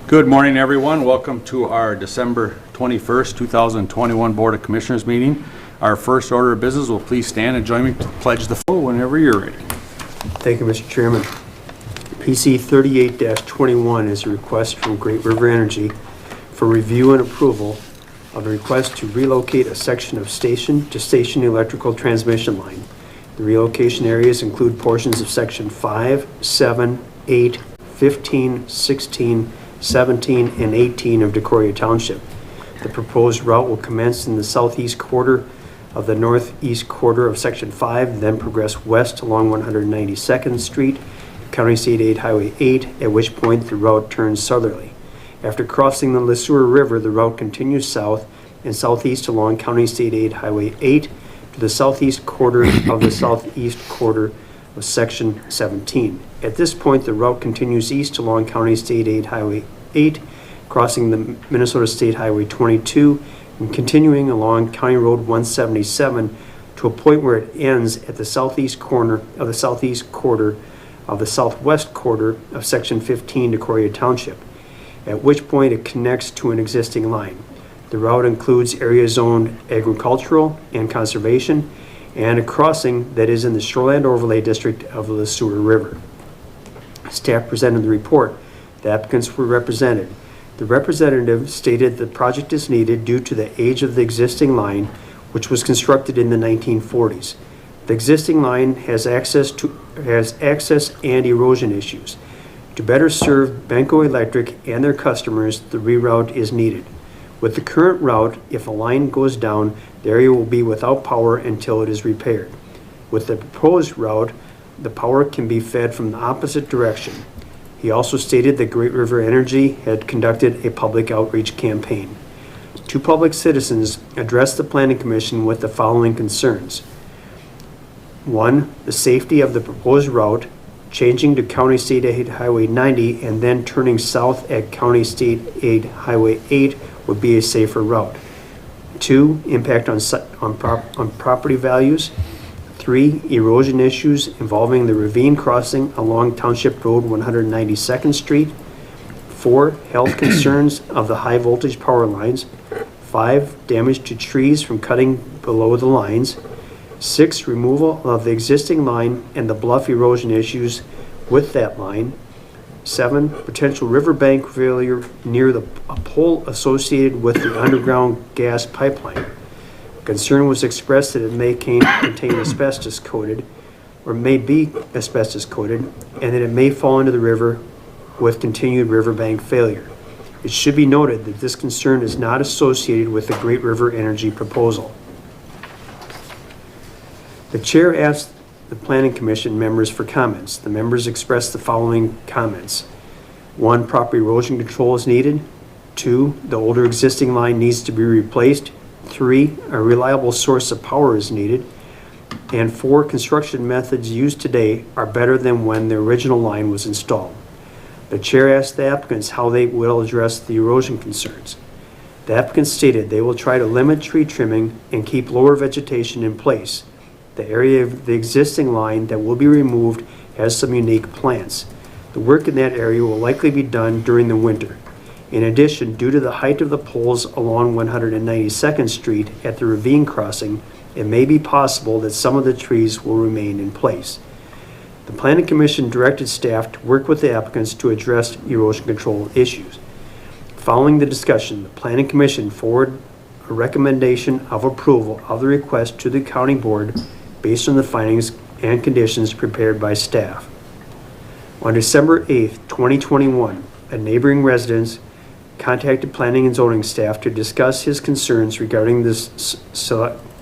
Good morning, everyone. Welcome to our December 21st, 2021 Board of Commissioners meeting. Our first order of business, will please stand and join me to pledge the flag whenever you're ready. Thank you, Mr. Chairman. PC 38-21 is a request from Great River Energy for review and approval of a request to relocate a section of station-to-station electrical transmission line. The relocation areas include portions of section 5, 7, 8, 15, 16, 17, and 18 of Decoria Township. The proposed route will commence in the southeast quarter of the northeast quarter of section 5, then progress west along 192nd Street, County State 8 Highway 8, at which point the route turns southerly. After crossing the Le Sueur River, the route continues south and southeast along County State 8 Highway 8 to the southeast quarter of the southeast quarter of section 17. At this point, the route continues east along County State 8 Highway 8, crossing the Minnesota State Highway 22, and continuing along County Road 177 to a point where it ends at the southeast corner of the southeast quarter of the southwest quarter of section 15 Decoria Township, at which point it connects to an existing line. The route includes areas zoned agricultural and conservation, and a crossing that is in the Shoreland Overlay District of the Le Sueur River. Staff presented the report. The applicants were represented. The representative stated the project is needed due to the age of the existing line, which was constructed in the 1940s. The existing line has access and erosion issues. To better serve Benko Electric and their customers, the reroute is needed. With the current route, if a line goes down, the area will be without power until it is repaired. With the proposed route, the power can be fed from the opposite direction. He also stated that Great River Energy had conducted a public outreach campaign. Two public citizens addressed the Planning Commission with the following concerns. 1. The safety of the proposed route, changing to County State 8 Highway 90 and then turning south at County State 8 Highway 8 would be a safer route. 2. Impact on property values. 3. Erosion issues involving the ravine crossing along Township Road 192nd Street. 4. Health concerns of the high voltage power lines. 5. Damage to trees from cutting below the lines. 6. Removal of the existing line and the bluff erosion issues with that line. 7. Potential riverbank failure near a pole associated with the underground gas pipeline. Concern was expressed that it may contain asbestos coated, or may be asbestos coated, and that it may fall into the river with continued riverbank failure. It should be noted that this concern is not associated with the Great River Energy proposal. The chair asked the Planning Commission members for comments. The members expressed the following comments. 1. Proper erosion control is needed. 2. The older existing line needs to be replaced. 3. A reliable source of power is needed. And 4. Construction methods used today are better than when the original line was installed. The chair asked the applicants how they will address the erosion concerns. The applicants stated they will try to limit tree trimming and keep lower vegetation in place. The area of the existing line that will be removed has some unique plants. The work in that area will likely be done during the winter. In addition, due to the height of the poles along 192nd Street at the ravine crossing, it may be possible that some of the trees will remain in place. The Planning Commission directed staff to work with the applicants to address erosion control issues. Following the discussion, the Planning Commission forwarded a recommendation of approval of the request to the County Board based on the findings and conditions prepared by staff. On December 8th, 2021, a neighboring resident contacted Planning and Zoning staff to discuss his concerns regarding this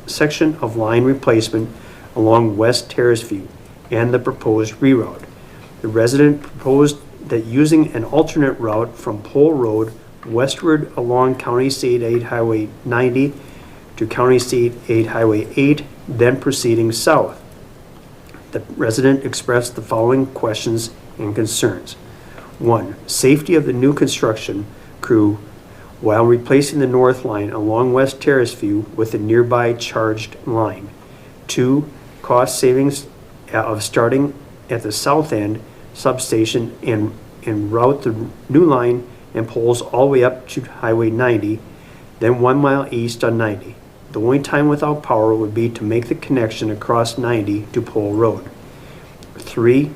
section of line replacement along West Terrace View and the proposed reroute. The resident proposed that using an alternate route from Pole Road westward along County State 8 Highway 90 to County State 8 Highway 8, then proceeding south. The resident expressed the following questions and concerns. 1. Safety of the new construction crew while replacing the north line along West Terrace View with a nearby charged line. 2. Cost savings of starting at the south end substation and route the new line and poles all the way up to Highway 90, then 1 mile east on 90. The only time without power would be to make the connection across 90 to Pole Road. 3,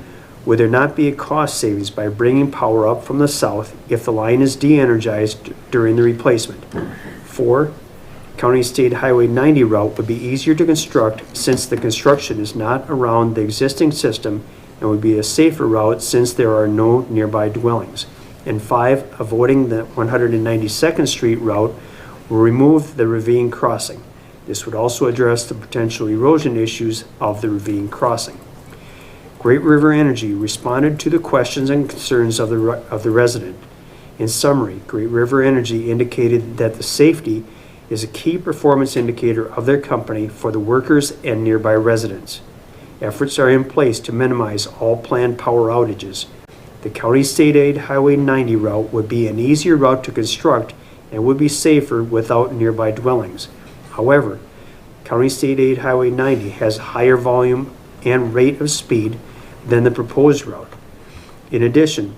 would there not be a cost savings by bringing power up from the south if the line is de-energized during the replacement? 4, County State Highway 90 route would be easier to construct since the construction is not around the existing system and would be a safer route since there are no nearby dwellings. And 5, avoiding the 192nd Street route will remove the ravine crossing. This would also address the potential erosion issues of the ravine crossing. Great River Energy responded to the questions and concerns of the resident. In summary, Great River Energy indicated that the safety is a key performance indicator of their company for the workers and nearby residents. Efforts are in place to minimize all planned power outages. The County State Aid Highway 90 route would be an easier route to construct and would be safer without nearby dwellings. However, County State Aid Highway 90 has higher volume and rate of speed than the proposed route. In addition,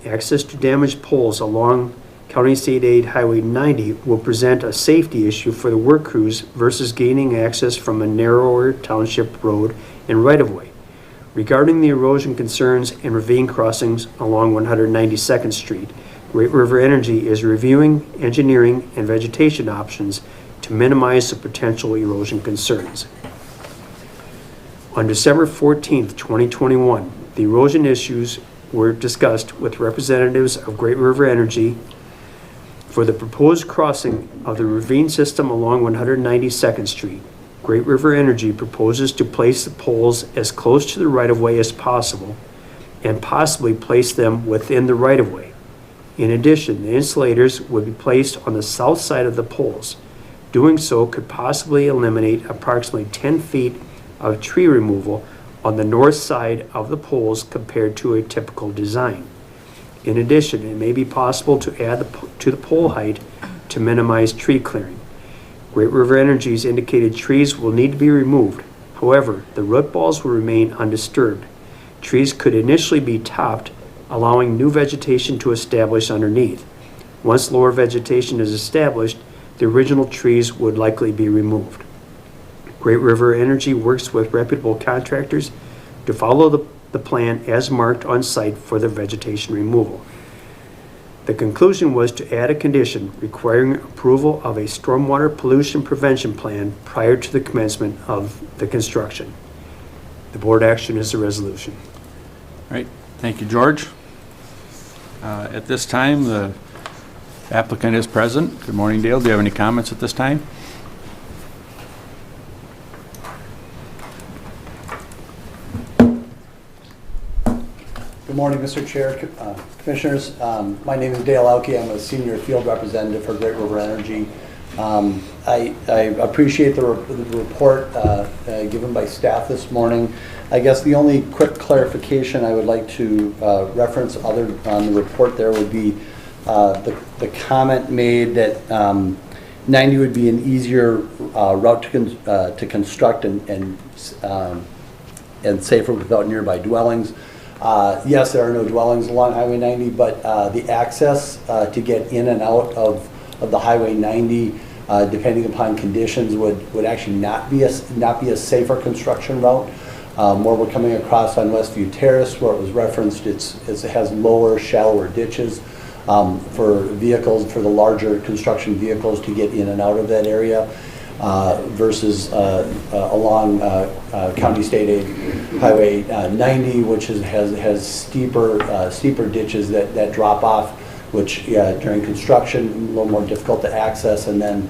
access to damaged poles along County State Aid Highway 90 will present a safety issue for the work crews versus gaining access from a narrower township road and right-of-way. Regarding the erosion concerns and ravine crossings along 192nd Street, Great River Energy is reviewing engineering and vegetation options to minimize the potential erosion concerns. On December 14, 2021, the erosion issues were discussed with representatives of Great River Energy for the proposed crossing of the ravine system along 192nd Street. Great River Energy proposes to place the poles as close to the right-of-way as possible and possibly place them within the right-of-way. In addition, the insulators would be placed on the south side of the poles. Doing so could possibly eliminate approximately 10 feet of tree removal on the north side of the poles compared to a typical design. In addition, it may be possible to add to the pole height to minimize tree clearing. Great River Energy's indicated trees will need to be removed. However, the root balls will remain undisturbed. Trees could initially be topped, allowing new vegetation to establish underneath. Once lower vegetation is established, the original trees would likely be removed. Great River Energy works with reputable contractors to follow the plan as marked on site for the vegetation removal. The conclusion was to add a condition requiring approval of a stormwater pollution prevention plan prior to the commencement of the construction. The board action is a resolution. All right, thank you, George. At this time, the applicant is present. Good morning, Dale. Do you have any comments at this time? Good morning, Mr. Chair, Commissioners. My name is Dale Elke. I'm a senior field representative for Great River Energy. I appreciate the report given by staff this morning. I guess the only quick clarification I would like to reference other on the report there would be the comment made that 90 would be an easier route to construct and safer without nearby dwellings. Yes, there are no dwellings along Highway 90, but the access to get in and out of the Highway 90, depending upon conditions, would actually not be a safer construction route. Where we're coming across on Westview Terrace, where it was referenced, it has lower, shallower ditches for vehicles, for the larger construction vehicles to get in and out of that area. Versus along County State Aid Highway 90, which has steeper ditches that drop off, which during construction a little more difficult to access, and then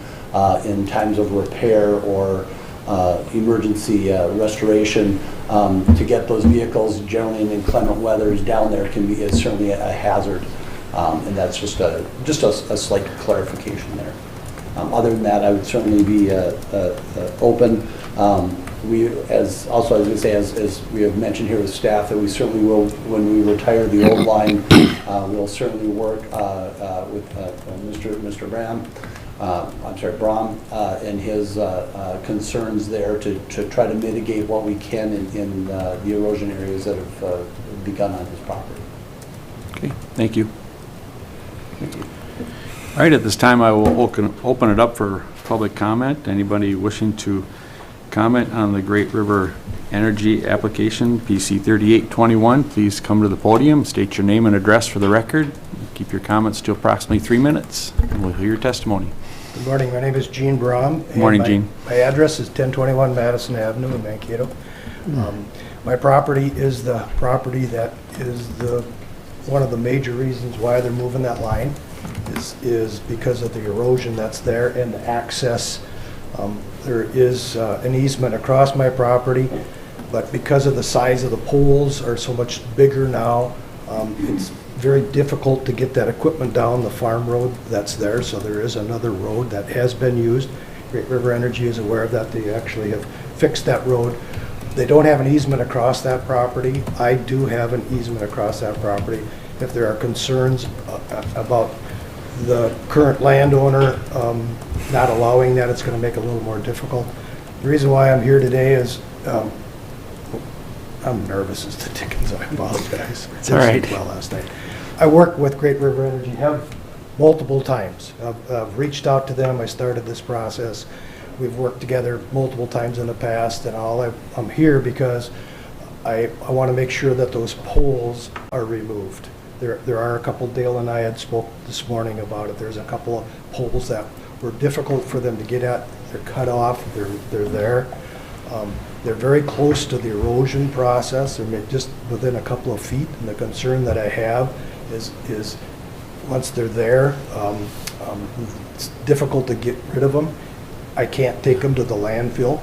in times of repair or emergency restoration, to get those vehicles generally in inclement weathers down there is certainly a hazard, and that's just a slight clarification there. Other than that, I would certainly be open. As we have mentioned here with staff, that we certainly will, when we retire the old line, we'll certainly work with Mr. Brahm, and his concerns there to try to mitigate what we can in the erosion areas that have begun on his property. Okay, thank you. All right, at this time, I will open it up for public comment. Anybody wishing to comment on the Great River Energy application, PC 3821, please come to the podium, state your name and address for the record. Keep your comments to approximately 3 minutes, and we'll hear your testimony. Good morning. My name is Gene Brom. Good morning, Gene. My address is 1021 Madison Avenue in Mankato. My property is the property that is one of the major reasons why they're moving that line is because of the erosion that's there and the access. There is an easement across my property, but because of the size of the poles are so much bigger now, it's very difficult to get that equipment down the farm road that's there, so there is another road that has been used. Great River Energy is aware of that. They actually have fixed that road. They don't have an easement across that property. I do have an easement across that property. If there are concerns about the current landowner not allowing that, it's going to make it a little more difficult. The reason why I'm here today is I'm nervous as to Dickens. I apologize. It's all right. Well, last night. I work with Great River Energy, have multiple times. I've reached out to them. I started this process. We've worked together multiple times in the past, and I'm here because I want to make sure that those poles are removed. There are a couple, Dale and I had spoke this morning about it. There's a couple of poles that were difficult for them to get at. They're cut off. They're there. They're very close to the erosion process. They're just within a couple of feet. And the concern that I have is once they're there, it's difficult to get rid of them. I can't take them to the landfill.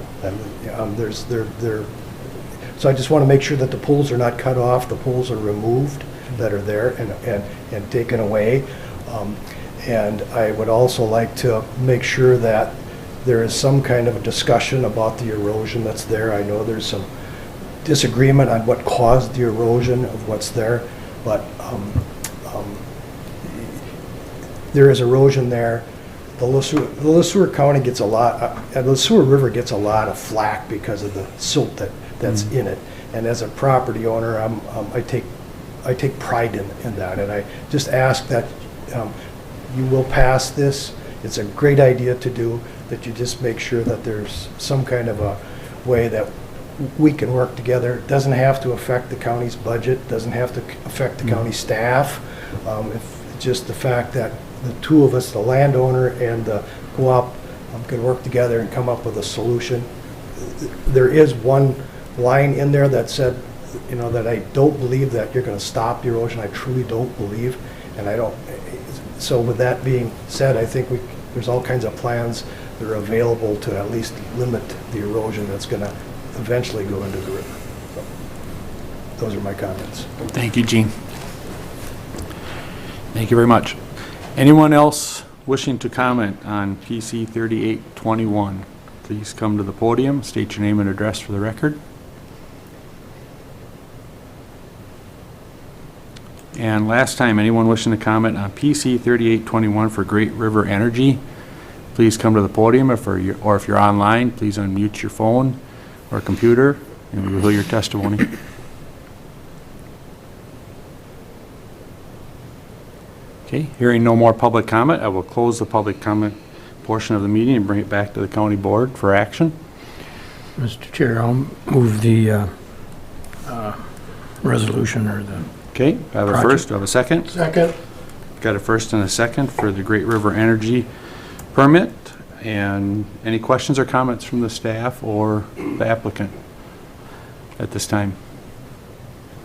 So I just want to make sure that the poles are not cut off. The poles are removed that are there and taken away. And I would also like to make sure that there is some kind of a discussion about the erosion that's there. I know there's some disagreement on what caused the erosion of what's there, but there is erosion there. The Le Sueur County gets a lot, the Sueur River gets a lot of flack because of the silt that's in it. And as a property owner, I take pride in that. And I just ask that you will pass this. It's a great idea to do, that you just make sure that there's some kind of a way that we can work together. It doesn't have to affect the county's budget, doesn't have to affect the county staff. If just the fact that the two of us, the landowner and the co-op, can work together and come up with a solution. There is one line in there that said, that I don't believe that you're going to stop the erosion. I truly don't believe, and I don't. So with that being said, I think there's all kinds of plans that are available to at least limit the erosion that's going to eventually go into the river. So those are my comments. Thank you, Gene. Thank you very much. Anyone else wishing to comment on PC 3821? Please come to the podium, state your name and address for the record. And last time, anyone wishing to comment on PC 3821 for Great River Energy, please come to the podium, or if you're online, please unmute your phone or computer, and we will hear your testimony. Okay, hearing no more public comment, I will close the public comment portion of the meeting and bring it back to the county board for action. Mr. Chair, I'll move the resolution or the... Okay, I have a first, do I have a second? Second. Got a first and a second for the Great River Energy permit. And any questions or comments from the staff or the applicant at this time?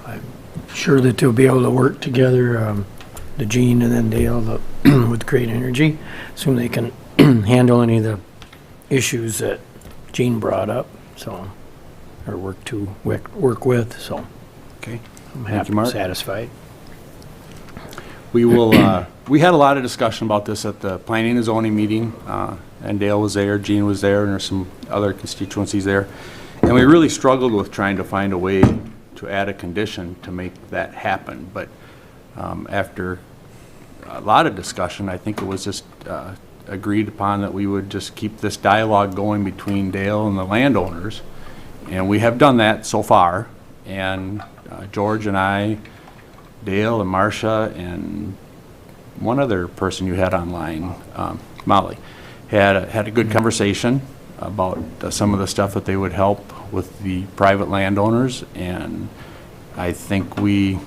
I'm sure that they'll be able to work together, the Gene and then Dale with Great Energy, so they can handle any of the issues that Gene brought up, so, or work with, so Okay. I'm Thank happy you, Mark. and satisfied. We will, we had a lot of discussion about this at the planning and zoning meeting, and Dale was there, Gene was there, and there's some other constituencies there. And we really struggled with trying to find a way to add a condition to make that happen. But after a lot of discussion, I think it was just agreed upon that we would just keep this dialogue going between Dale and the landowners. And we have done that so far. And George and I, Dale and Marcia and one other person you had online, Molly, had a good conversation about some of the stuff that they would help with the private landowners, and I think we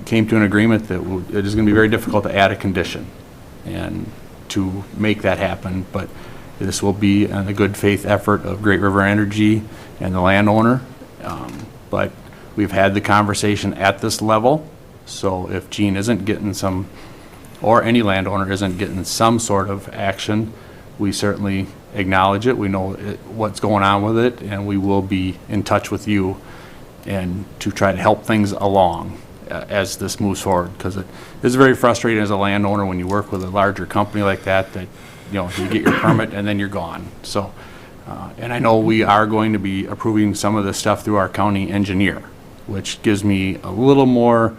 came to an agreement that it is going to be very difficult to add a condition and to make that happen, but this will be a good faith effort of Great River Energy and the landowner. But we've had the conversation at this level, so if Gene isn't getting some, or any landowner isn't getting some sort of action, we certainly acknowledge it. We know what's going on with it, and we will be in touch with you and to try to help things along as this moves forward, because it is very frustrating as a landowner when you work with a larger company like that, you know, you get your permit and then you're gone. So, and I know we are going to be approving some of this stuff through our county engineer, which gives me a little more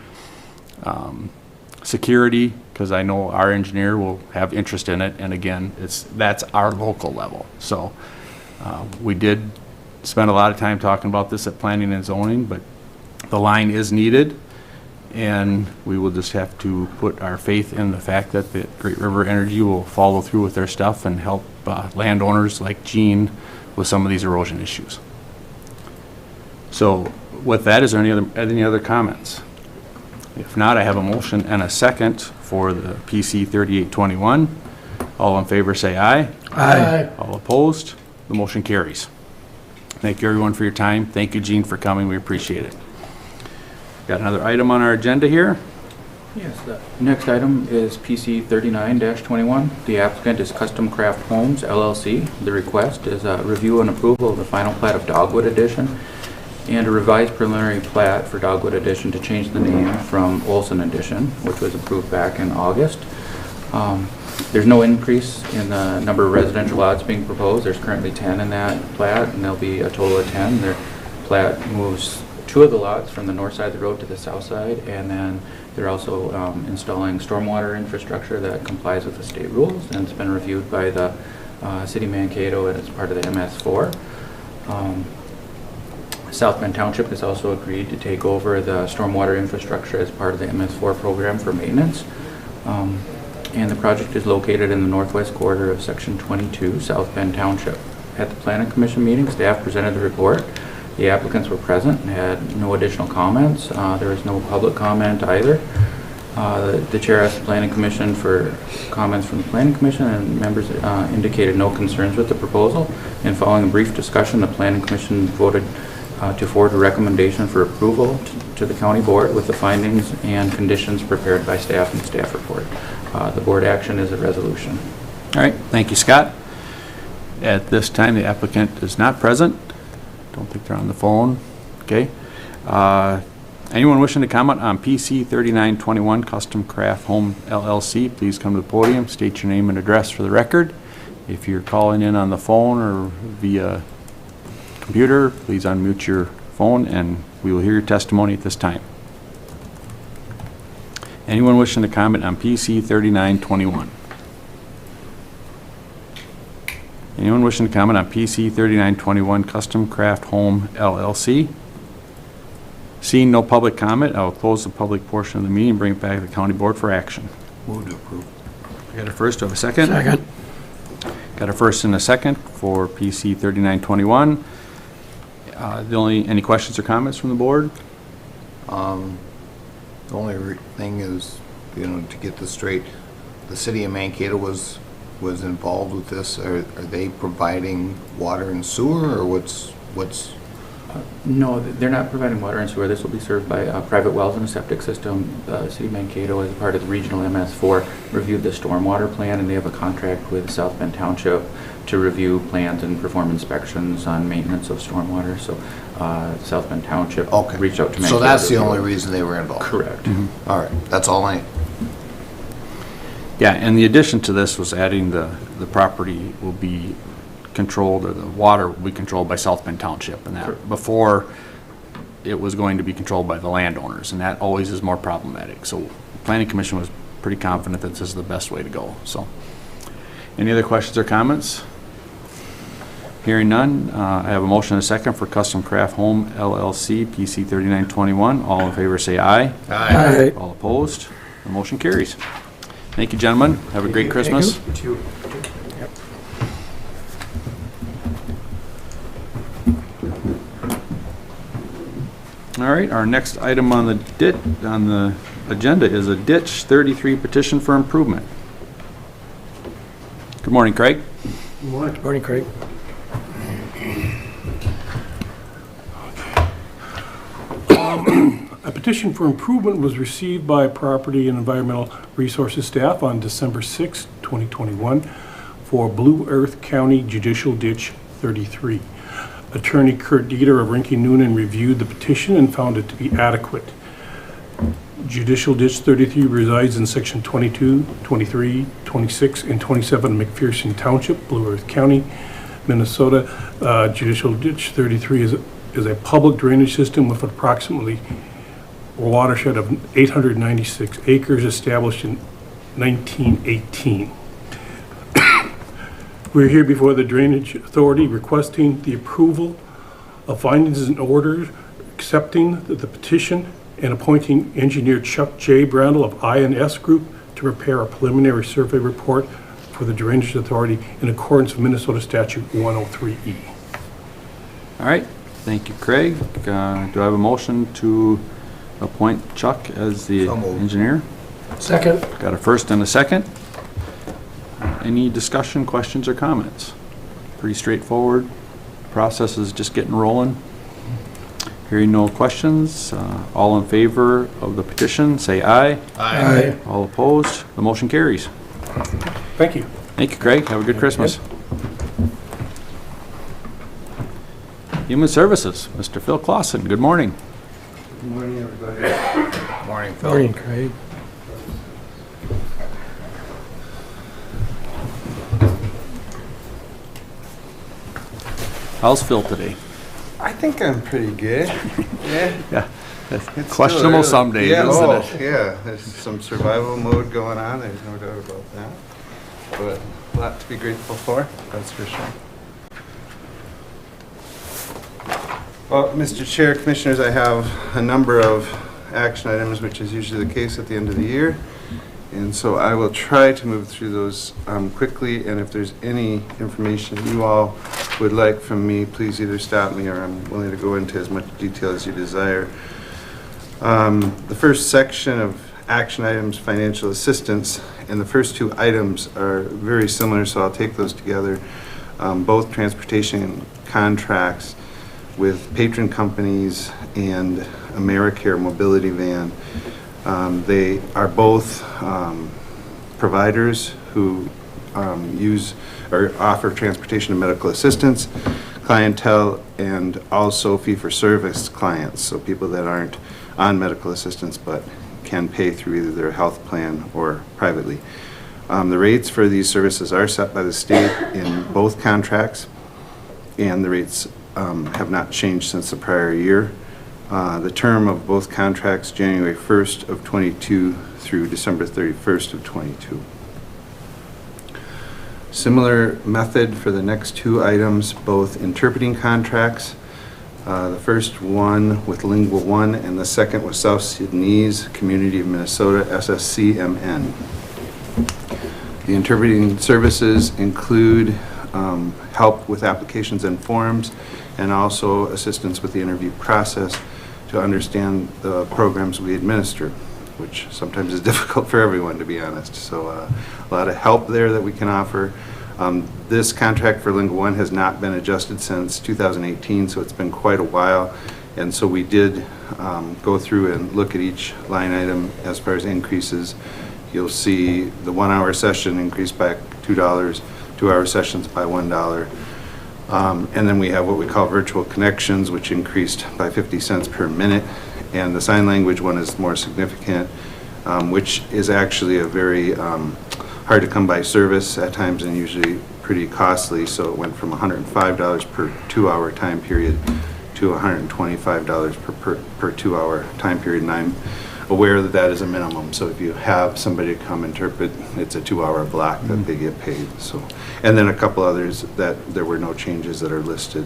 security, because I know our engineer will have interest in it, and again, that's our local level. So we did spend a lot of time talking about this at planning and zoning, but the line is needed, and we will just have to put our faith in the fact that the Great River Energy will follow through with their stuff and help landowners like Gene with some of these erosion issues. So with that, is there any other comments? If not, I have a motion and a second for the PC 3821. All in favor say aye. Aye. All opposed? The motion carries. Thank you everyone for your time. Thank you, Gene, for coming. We appreciate it. Got another item on our agenda here. Yes, the next item is PC 39-21. The applicant is Custom Craft Homes, LLC. The request is a review and approval of the final plat of Dogwood Edition and a revised preliminary plat for Dogwood Edition to change the name from Olson Edition, which was approved back in August. There's no increase in the number of residential lots being proposed. There's currently 10 in that plat, and there'll be a total of 10. Their plat moves 2 of the lots from the north side of the road to the south side, and then they're also installing stormwater infrastructure that complies with the state rules, and it's been reviewed by the City of Mankato, and it's part of the MS4. South Bend Township has also agreed to take over the stormwater infrastructure as part of the MS4 program for maintenance. And the project is located in the northwest quarter of Section 22, South Bend Township. At the Planning Commission meeting, staff presented the report. The applicants were present and had no additional comments. There was no public comment either. The chair asked the Planning Commission for comments from the Planning Commission, and members indicated no concerns with the proposal. And following a brief discussion, the Planning Commission voted to forward a recommendation for approval to the county board with the findings and conditions prepared by staff in the staff report. The board action is a resolution. All right, thank you, Scott. At this time, the applicant is not present. Don't think they're on the phone. Okay. Anyone wishing to comment on PC 3921 Custom Craft Home LLC, please come to the podium, state your name and address for the record. If you're calling in on the phone or via computer, please unmute your phone and we will hear your testimony at this time. Anyone wishing to comment on PC 3921? Anyone wishing to comment on PC 3921 Custom Craft Home LLC? Seeing no public comment, I will close the public portion of the meeting and bring it back to the county board for action. Move to approve. I got a first, do I have a second? Second. Got a first and a second for PC 3921. Any questions or comments from the board? The only thing is, to get this straight, the city of Mankato was involved with this. Are they providing water and sewer, or what's? No, they're not providing water and sewer. This will be served by private wells and a septic system. The City of Mankato, as part of the regional MS4, reviewed the stormwater plan, and they have a contract with South Bend Township to review plans and perform inspections on maintenance of stormwater. So South Bend Township reached out to Mankato. So that's the only reason they were involved? Correct. Mm-hmm. All right, that's all I... Yeah, and the addition to this was adding the property will be controlled, or the water will be controlled by South Bend Township, and that Sure. before it was going to be controlled by the landowners, and that always is more problematic. So the Planning Commission was pretty confident that this is the best way to go. So any other questions or comments? Hearing none, I have a motion and a second for Custom Craft Home LLC, PC 3921. All in favor say aye. Aye. All opposed? The motion carries. Thank you, gentlemen. Have a great Christmas. You too. All right, our next item on the agenda is a ditch 33 petition for improvement. Good morning, Craig. Morning, Craig. A petition for improvement was received by Property and Environmental Resources staff on December 6, 2021 for Blue Earth County Judicial Ditch 33. Attorney Kurt Dieter of Rinke Noonan reviewed the petition and found it to be adequate. Judicial Ditch 33 resides in section 22, 23, 26, and 27 of McPherson Township, Blue Earth County, Minnesota. Judicial Ditch 33 is a public drainage system with approximately a watershed of 896 acres established in 1918. We're here before the Drainage Authority requesting the approval of findings and orders, accepting the petition, and appointing engineer Chuck J. Brandel of I&S Group to prepare a preliminary survey report for the Drainage Authority in accordance with Minnesota Statute 103E. All right, thank you, Craig. Do I have a motion to appoint Chuck as the So moved. engineer? Second. Got a first and a second. Any discussion, questions, or comments? Pretty straightforward. Process is just getting rolling. Hearing no questions, all in favor of the petition, say aye. Aye. All opposed, the motion carries. Thank you. Thank you, Craig. Have a good Christmas. Human Services, Mr. Phil Clausen, good morning. Good morning, everybody. Morning, Phil. Morning, Craig. How's Phil today? I think I'm pretty good. Yeah. Yeah, It's questionable still some days, yeah, isn't oh, it? Yeah, there's some survival mode going on, there's no doubt about that. But a lot to be grateful for, that's for sure. Well, Mr. Chair, Commissioners, I have a number of action items, which is usually the case at the end of the year. And so I will try to move through those quickly, and if there's any information you all would like from me, please either stop me or I'm willing to go into as much detail as you desire. The first section of action items, financial assistance, and the first two items are very similar, so I'll take those together. Both transportation contracts with patron companies and AmeriCare mobility van. They are both providers who use or offer transportation and medical assistance clientele, and also fee-for-service clients, so people that aren't on medical assistance but can pay through either their health plan or privately. The rates for these services are set by the state in both contracts, and the rates have not changed since the prior year. The term of both contracts, January 1st of 22 through December 31st of 22. Similar method for the next two items, both interpreting contracts. The first one with Lingua One and the second with South Sudanese Community of Minnesota, SSCMN. The interpreting services include help with applications and forms, and also assistance with the interview process to understand the programs we administer, which sometimes is difficult for everyone, to be honest. So a lot of help there that we can offer. This contract for Lingua One has not been adjusted since 2018, so it's been quite a while. And so we did go through and look at each line item as far as increases. You'll see the 1 hour session increased by $2, 2 hour sessions by $1. And then we have what we call virtual connections, which increased by 50 cents per minute. And the sign language one is more significant, which is actually a very hard to come by service at times and usually pretty costly. So it went from $105 per 2 hour time period to $125 per 2 hour time period. And I'm aware that that is a minimum. So if you have somebody come interpret, it's a 2 hour block that they get paid. So, and then a couple others that there were no changes that are listed.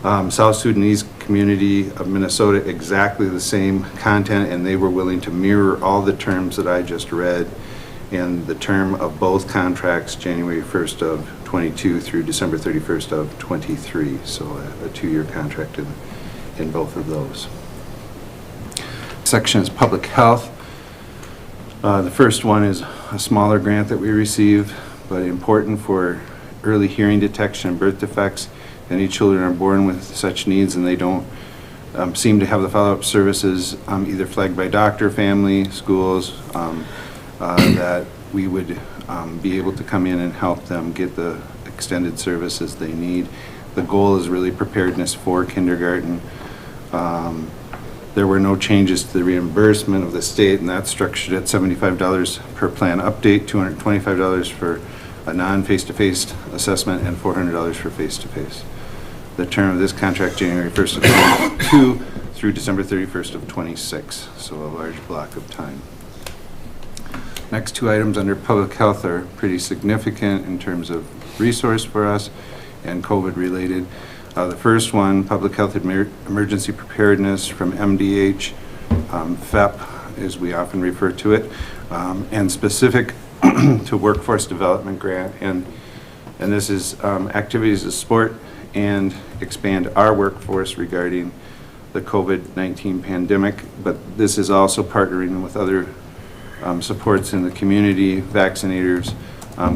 South Sudanese Community of Minnesota, exactly the same content, and they were willing to mirror all the terms that I just read. and the term of both contracts, January 1st of '22 through December 31st of '23. So a 2-year contract in both of those. Section is public health. The first one is a smaller grant that we receive, but important for early hearing detection and birth defects. Any children are born with such needs and they don't seem to have the follow-up services either flagged by doctor, family, schools, that we would be able to come in and help them get the extended services they need. The goal is really preparedness for kindergarten. There were no changes to the reimbursement of the state, and that's structured at $75 per plan update, $225 for a non-face-to-face assessment, and $400 for face-to-face. The term of this contract, January 1st of '22 through December 31st of '26, so a large block of time. Next 2 items under public health are pretty significant in terms of resource for us and COVID related. The first one, public health emergency preparedness from MDH, FEP as we often refer to it, and specific to workforce development grant, and this is activities to support and expand our workforce regarding the COVID-19 pandemic, but this is also partnering with other supports in the community, vaccinators,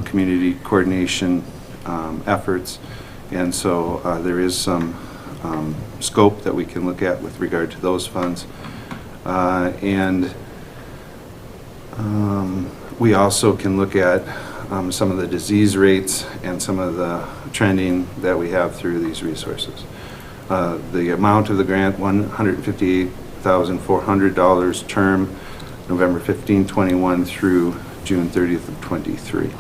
community coordination efforts, and so there is some scope that we can look at with regard to those funds. And we also can look at some of the disease rates and some of the trending that we have through these resources. The amount of the grant, $158,400 term, November 15, 21 through June 30th of 23.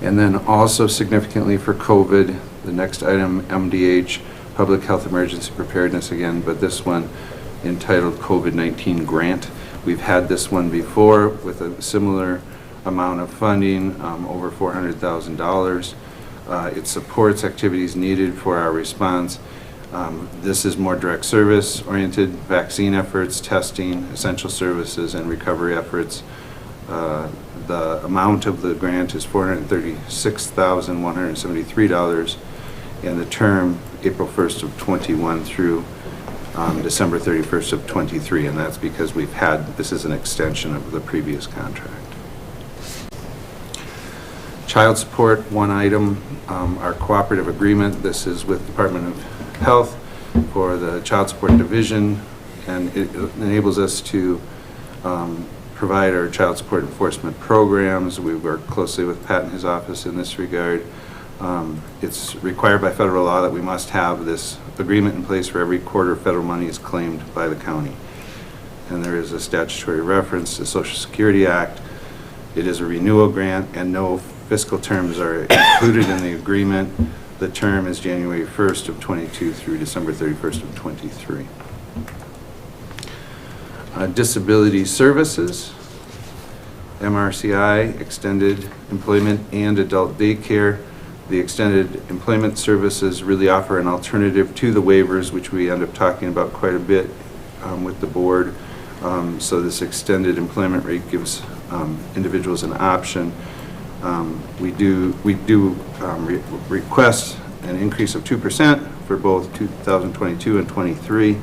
And then also significantly for COVID, the next item, MDH, Public Health Emergency Preparedness again, but this one entitled COVID-19 Grant. We've had this one before with a similar amount of funding, over $400,000. It supports activities needed for our response. This is more direct service oriented, vaccine efforts, testing, essential services, and recovery efforts. The amount of the grant is $436,173, and the term April 1st of 21 through December 31st of 23, and that's because this is an extension of the previous contract. Child support, one item, our cooperative agreement. This is with Department of Health for the Child Support Division, and it enables us to provide our child support enforcement programs. We work closely with Pat and his office in this regard. It's required by federal law that we must have this agreement in place for every quarter federal money is claimed by the county. And there is a statutory reference to the Social Security Act. It is a renewal grant and no fiscal terms are included in the agreement. The term is January 1st of 22 through December 31st of 23. Disability services, MRCI, extended employment and adult daycare. The extended employment services really offer an alternative to the waivers, which we end up talking about quite a bit with the board. So this extended employment rate gives individuals an option. We do request an increase of 2% for both 2022 and 23.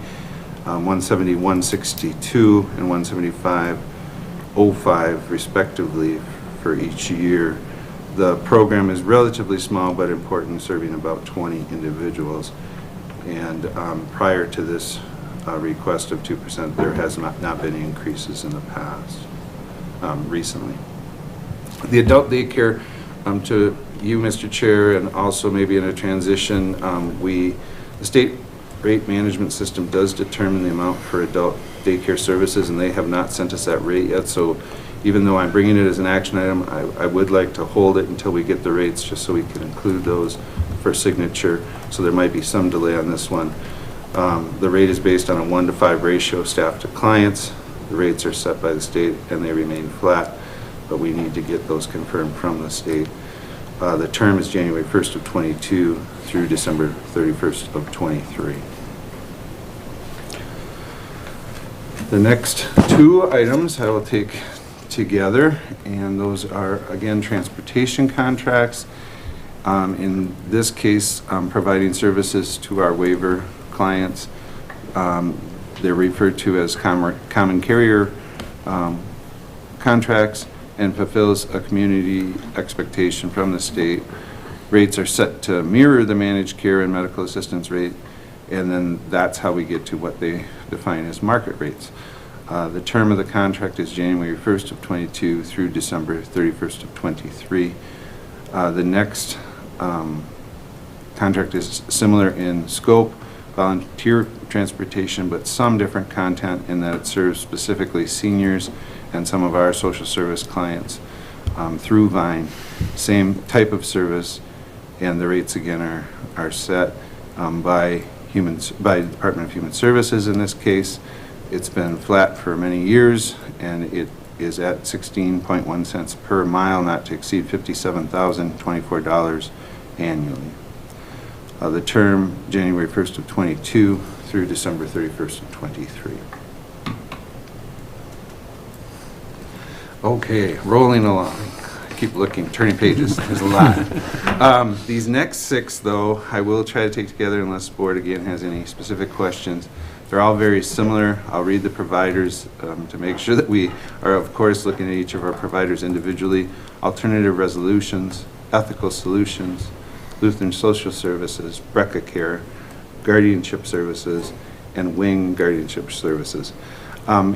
170-162 and 175-05 respectively for each year. The program is relatively small but important, serving about 20 individuals. And prior to this request of 2%, there has not been increases in the past, recently. The adult daycare, to you, Mr. Chair, and also maybe in a transition, the state rate management system does determine the amount for adult daycare services, and they have not sent us that rate yet. So even though I'm bringing it as an action item, I would like to hold it until we get the rates, just so we can include those for signature. So there might be some delay on this one. The rate is based on a 1-to-5 ratio of staff to clients. The rates are set by the state and they remain flat, but we need to get those confirmed from the state. The term is January 1st of 22 through December 31st of 23. The next 2 items I will take together, and those are, again, transportation contracts. In this case, providing services to our waiver clients. They're referred to as common carrier contracts, and fulfills a community expectation from the state. Rates are set to mirror the managed care and medical assistance rate, and then that's how we get to what they define as market rates. The term of the contract is January 1st of 22 through December 31st of 23. The next contract is similar in scope, volunteer transportation, but some different content in that it serves specifically seniors and some of our social service clients through Vine. Same type of service, and the rates again are set by Department of Human Services in this case. It's been flat for many years, and it is at 16.1 cents per mile, not to exceed $57,024 annually. The term January 1st of 22 through December 31st of 23. Okay, rolling along. I keep looking, turning pages. There's a lot. These next 6, though, I will try to take together unless the board again has any specific questions. They're all very similar. I'll read the providers to make sure that we are, of course, looking at each of our providers individually. Alternative Resolutions, Ethical Solutions, Lutheran Social Services, Brecca Care, Guardianship Services, and Wing Guardianship Services.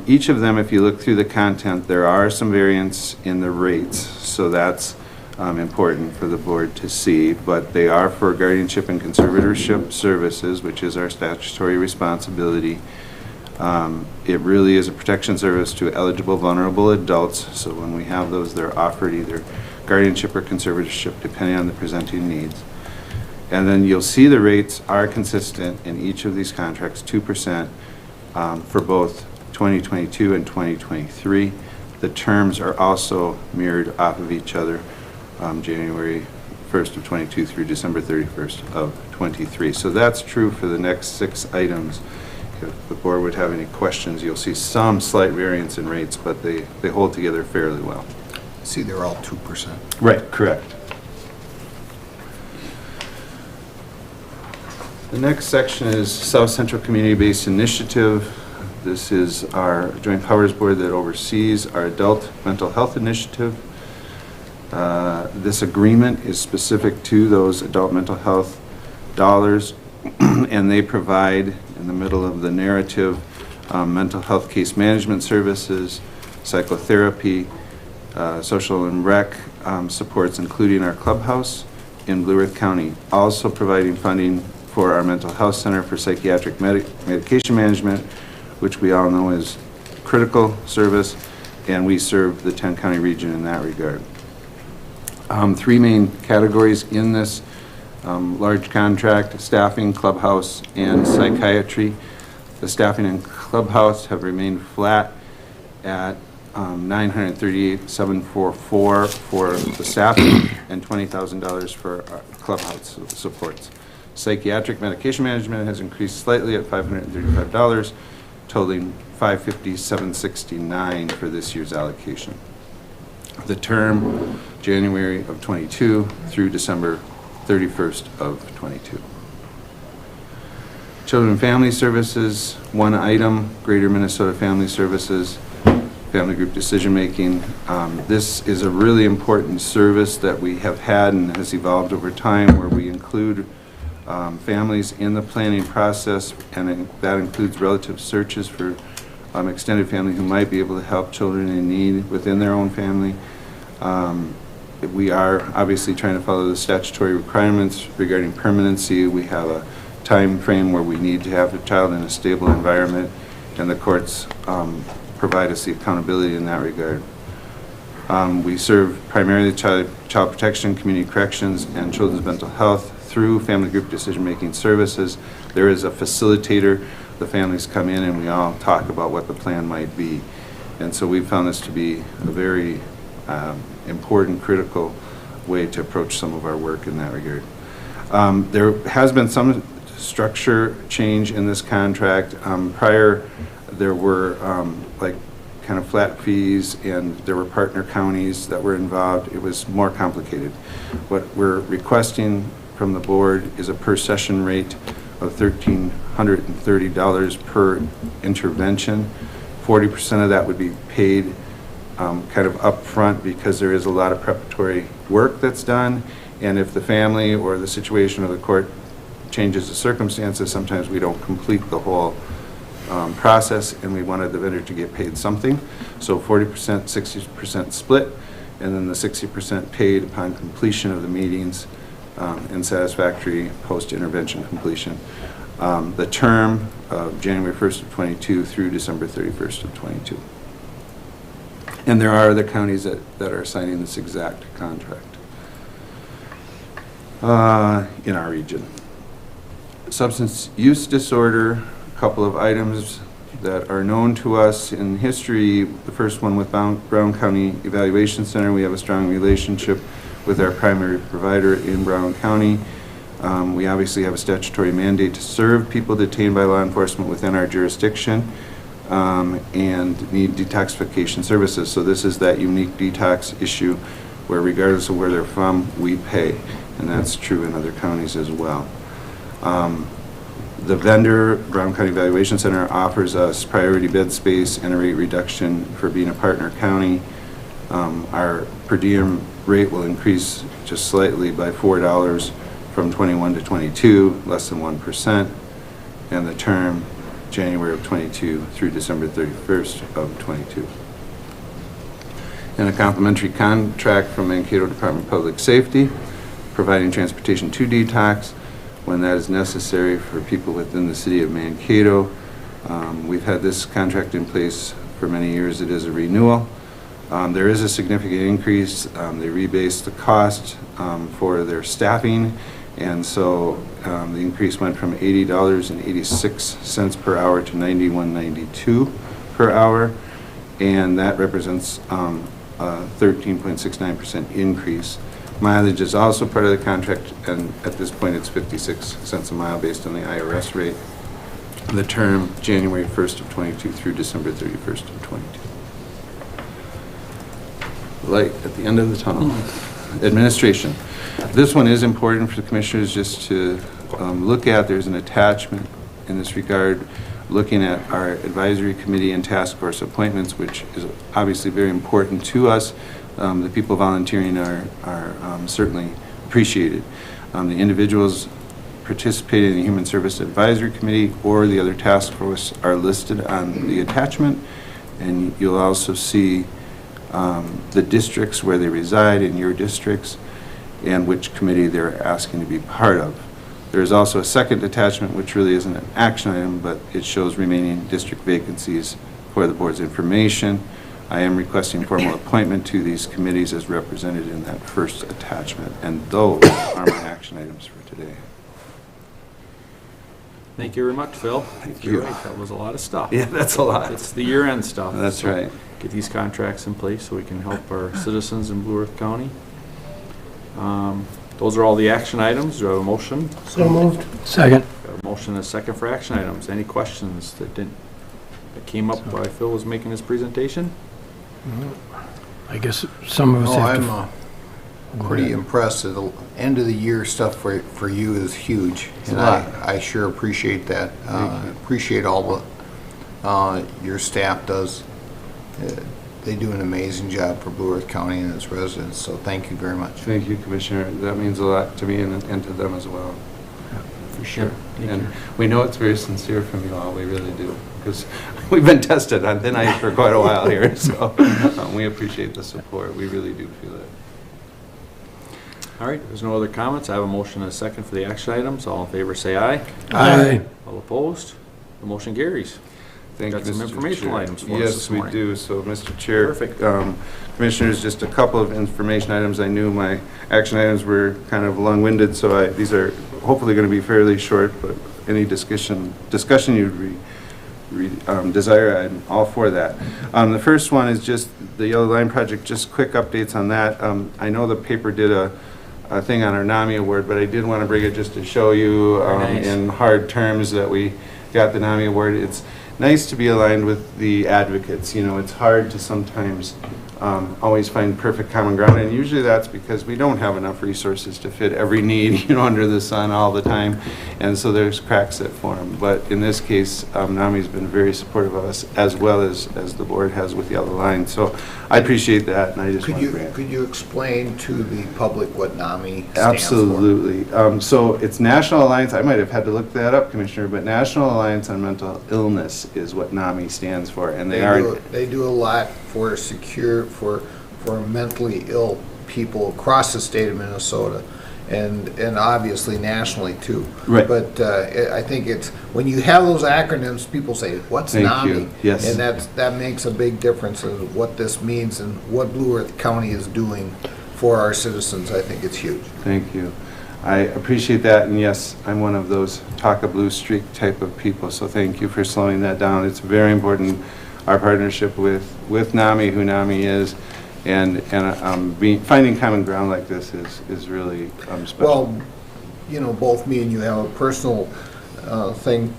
Each of them, if you look through the content, there are some variance in the rates, so that's important for the board to see, but they are for guardianship and conservatorship services, which is our statutory responsibility. It really is a protection service to eligible vulnerable adults, so when we have those, they're offered either guardianship or conservatorship, depending on the presenting needs. And then you'll see the rates are consistent in each of these contracts, 2% for both 2022 and 2023. The terms are also mirrored off of each other, January 1st of 22 through December 31st of 23. So that's true for the next 6 items. If the board would have any questions, you'll see some slight variance in rates, but they hold together fairly well. See, they're all 2%. Right, correct. The next section is South Central Community-Based Initiative. This is our Joint Powers Board that oversees our adult mental health initiative. This agreement is specific to those adult mental health dollars, and they provide, in the middle of the narrative, mental health case management services, psychotherapy, social and rec supports, including our clubhouse in Blue Earth County. Also providing funding for our mental health center for psychiatric medication management, which we all know is critical service, and we serve the 10-county region in that regard. 3 main categories in this large contract: staffing, clubhouse, and psychiatry. The staffing and clubhouse have remained flat at $938,744 for the staffing and $20,000 for clubhouse supports. Psychiatric medication management has increased slightly at $535, totaling $557.69 for this year's allocation. The term January of 22 through December 31st of 22. Children and Family Services, 1 item, Greater Minnesota Family Services, Family Group Decision Making. This is a really important service that we have had and has evolved over time, where we include families in the planning process, and that includes relative searches for extended family who might be able to help children in need within their own family. We are obviously trying to follow the statutory requirements regarding permanency. We have a time frame where we need to have a child in a stable environment, and the courts provide us the accountability in that regard. We serve primarily child protection, community corrections, and children's mental health through family group decision-making services. There is a facilitator. The families come in and we all talk about what the plan might be. And so we found this to be a very important, critical way to approach some of our work in that regard. There has been some structure change in this contract. Prior, there were like kind of flat fees, and there were partner counties that were involved. It was more complicated. What we're requesting from the board is a per session rate of $1,330 per intervention. 40% of that would be paid kind of upfront because there is a lot of preparatory work that's done, and if the family or the situation of the court changes the circumstances, sometimes we don't complete the whole process, and we wanted the vendor to get paid something. So 40%, 60% split, and then the 60% paid upon completion of the meetings and satisfactory post-intervention completion. The term of January 1st of 22 through December 31st of 22. And there are other counties that are signing this exact contract in our region. Substance use disorder, a couple of items that are known to us in history. The first one with Brown County Evaluation Center. We have a strong relationship with our primary provider in Brown County. We obviously have a statutory mandate to serve people detained by law enforcement within our jurisdiction and need detoxification services. So this is that unique detox issue where regardless of where they're from, we pay. And that's true in other counties as well. The vendor, Brown County Evaluation Center, offers us priority bed space and a rate reduction for being a partner county. Our per diem rate will increase just slightly by $4 from 21 to 22, less than 1%, and the term January of 22 through December 31st of 22. And a complimentary contract from Mankato Department of Public Safety, providing transportation to detox when that is necessary for people within the city of Mankato. We've had this contract in place for many years. It is a renewal. There is a significant increase. They rebased the cost for their staffing, and so the increase went from $80.86 per hour to $91.92 per hour, and that represents a 13.69% increase. Mileage is also part of the contract, and at this point it's 56 cents a mile based on the IRS rate. The term January 1st of 22 through December 31st of 22. Light at the end of the tunnel. Administration. This one is important for the commissioners just to look at. There's an attachment in this regard looking at our advisory committee and task force appointments, which is obviously very important to us. The people volunteering are certainly appreciated. The individuals participating in the Human Service Advisory Committee or the other task force are listed on the attachment, and you'll also see the districts where they reside in your districts and which committee they're asking to be part of. There's also a second attachment which really isn't an action item, but it shows remaining district vacancies for the board's information. I am requesting formal appointment to these committees as represented in that first attachment, and those are my action items for today. Thank you very much, Phil. Thank You're you. right, that was a lot of stuff. Yeah, that's a lot. It's the year-end stuff. That's so right. Get these contracts in place so we can help our citizens in Blue Earth County. Those are all the action items. Do I have a motion? So moved. Second. Got a motion and a second for action items. Any questions that came up while Phil was making his presentation? I guess some of us No, have to. I'm pretty impressed. The end of the year stuff for you is huge, and I sure appreciate that. Appreciate all the your staff does. They do an amazing job for Blue Earth County and its residents, so thank you very much. Thank you, Commissioner. That means a lot to me and to them as well. For sure. And we know it's very sincere from you all, we really do, because we've been tested on thin ice for quite a while here, so we appreciate the support. We really do feel it. All right, there's no other comments. I have a motion and a second for the action items. All in favor, say aye. Aye. All opposed? The motion carries. Thank you, Got some Mr. informational Chair. items for us Yes, this we morning. do. So, Mr. Chair. Perfect. Commissioners, just a couple of information items. I knew my action items were kind of long-winded, so these are hopefully going to be fairly short, but any discussion you'd desire, I'm all for that. The first one is just the Yellow Line Project, just quick updates on that. I know the paper did a thing on our NAMI award, but I did want to bring it just to show you Very nice. in hard terms that we got the NAMI award. nice to be aligned with the advocates. You know, it's hard to sometimes always find perfect common ground, and usually that's because we don't have enough resources to fit every need, you know, under the sun all the time, and so there's cracks that form. But in this case, NAMI's been very supportive of us, as well as the board has with Yellow Line. So I appreciate that, and I just want to grant. Could you explain to the public what NAMI stands for? Absolutely. So it's National Alliance, I might have had to look that up, Commissioner, but National Alliance on Mental Illness is what NAMI stands for, and They do a lot for for mentally ill people across the state of Minnesota, and obviously nationally too. Right. But I think it's, when you have those acronyms, people say, what's Thank NAMI? you. Yes. And that makes a big difference in what this means and what Blue Earth County is doing for our citizens. I think it's huge. Thank you. I appreciate that, and yes, I'm one of those talk a blue streak type of people, so thank you for slowing that down. It's very important, our partnership with NAMI, who NAMI is, and finding common ground like this is really special. Well, you know, both me and you have a personal thing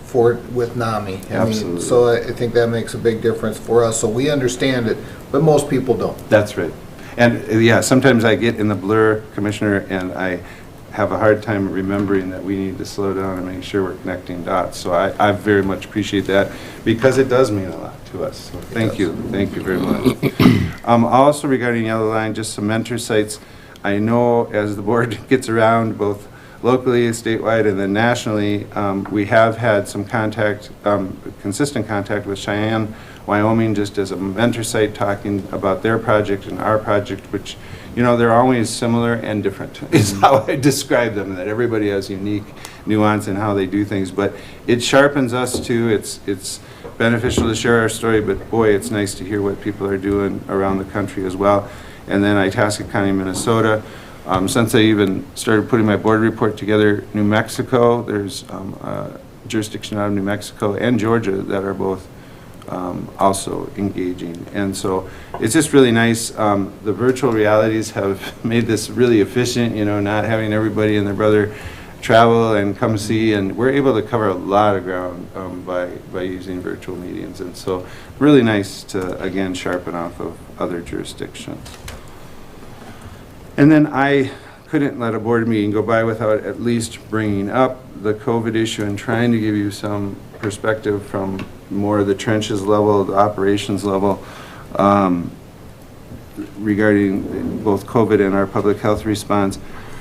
with NAMI. Absolutely. So I think that makes a big difference for us, so we understand it, but most people don't. That's right. And yeah, sometimes I get in the blur, Commissioner, and I have a hard time remembering that we need to slow down and make sure we're connecting dots. So I very much appreciate that, because it does mean a lot to us. So thank you very much. Also regarding Yellow Line, just some mentor sites. I know as the board gets around, both locally, statewide, and then nationally, we have had some contact, consistent contact with Cheyenne, Wyoming, just as a mentor site, talking about their project and our project, which, you know, they're always similar and different, is how I describe them, that everybody has unique nuance in how they do things, but it sharpens us too. It's beneficial to share our story, but boy, it's nice to hear what people are doing around the country as well. And then Itasca County, Minnesota. Since I even started putting my board report together, New Mexico, there's a jurisdiction out of New Mexico and Georgia that are both also engaging. And so it's just really nice. The virtual realities have made this really efficient, you know, not having everybody and their brother travel and come see, and we're able to cover a lot of ground by using virtual meetings. And so really nice to, again, sharpen off of other jurisdictions. And then I couldn't let a board meeting go by without at least bringing up the COVID issue and trying to give you some perspective from more of the trenches level, the operations level, regarding both COVID and our public health response.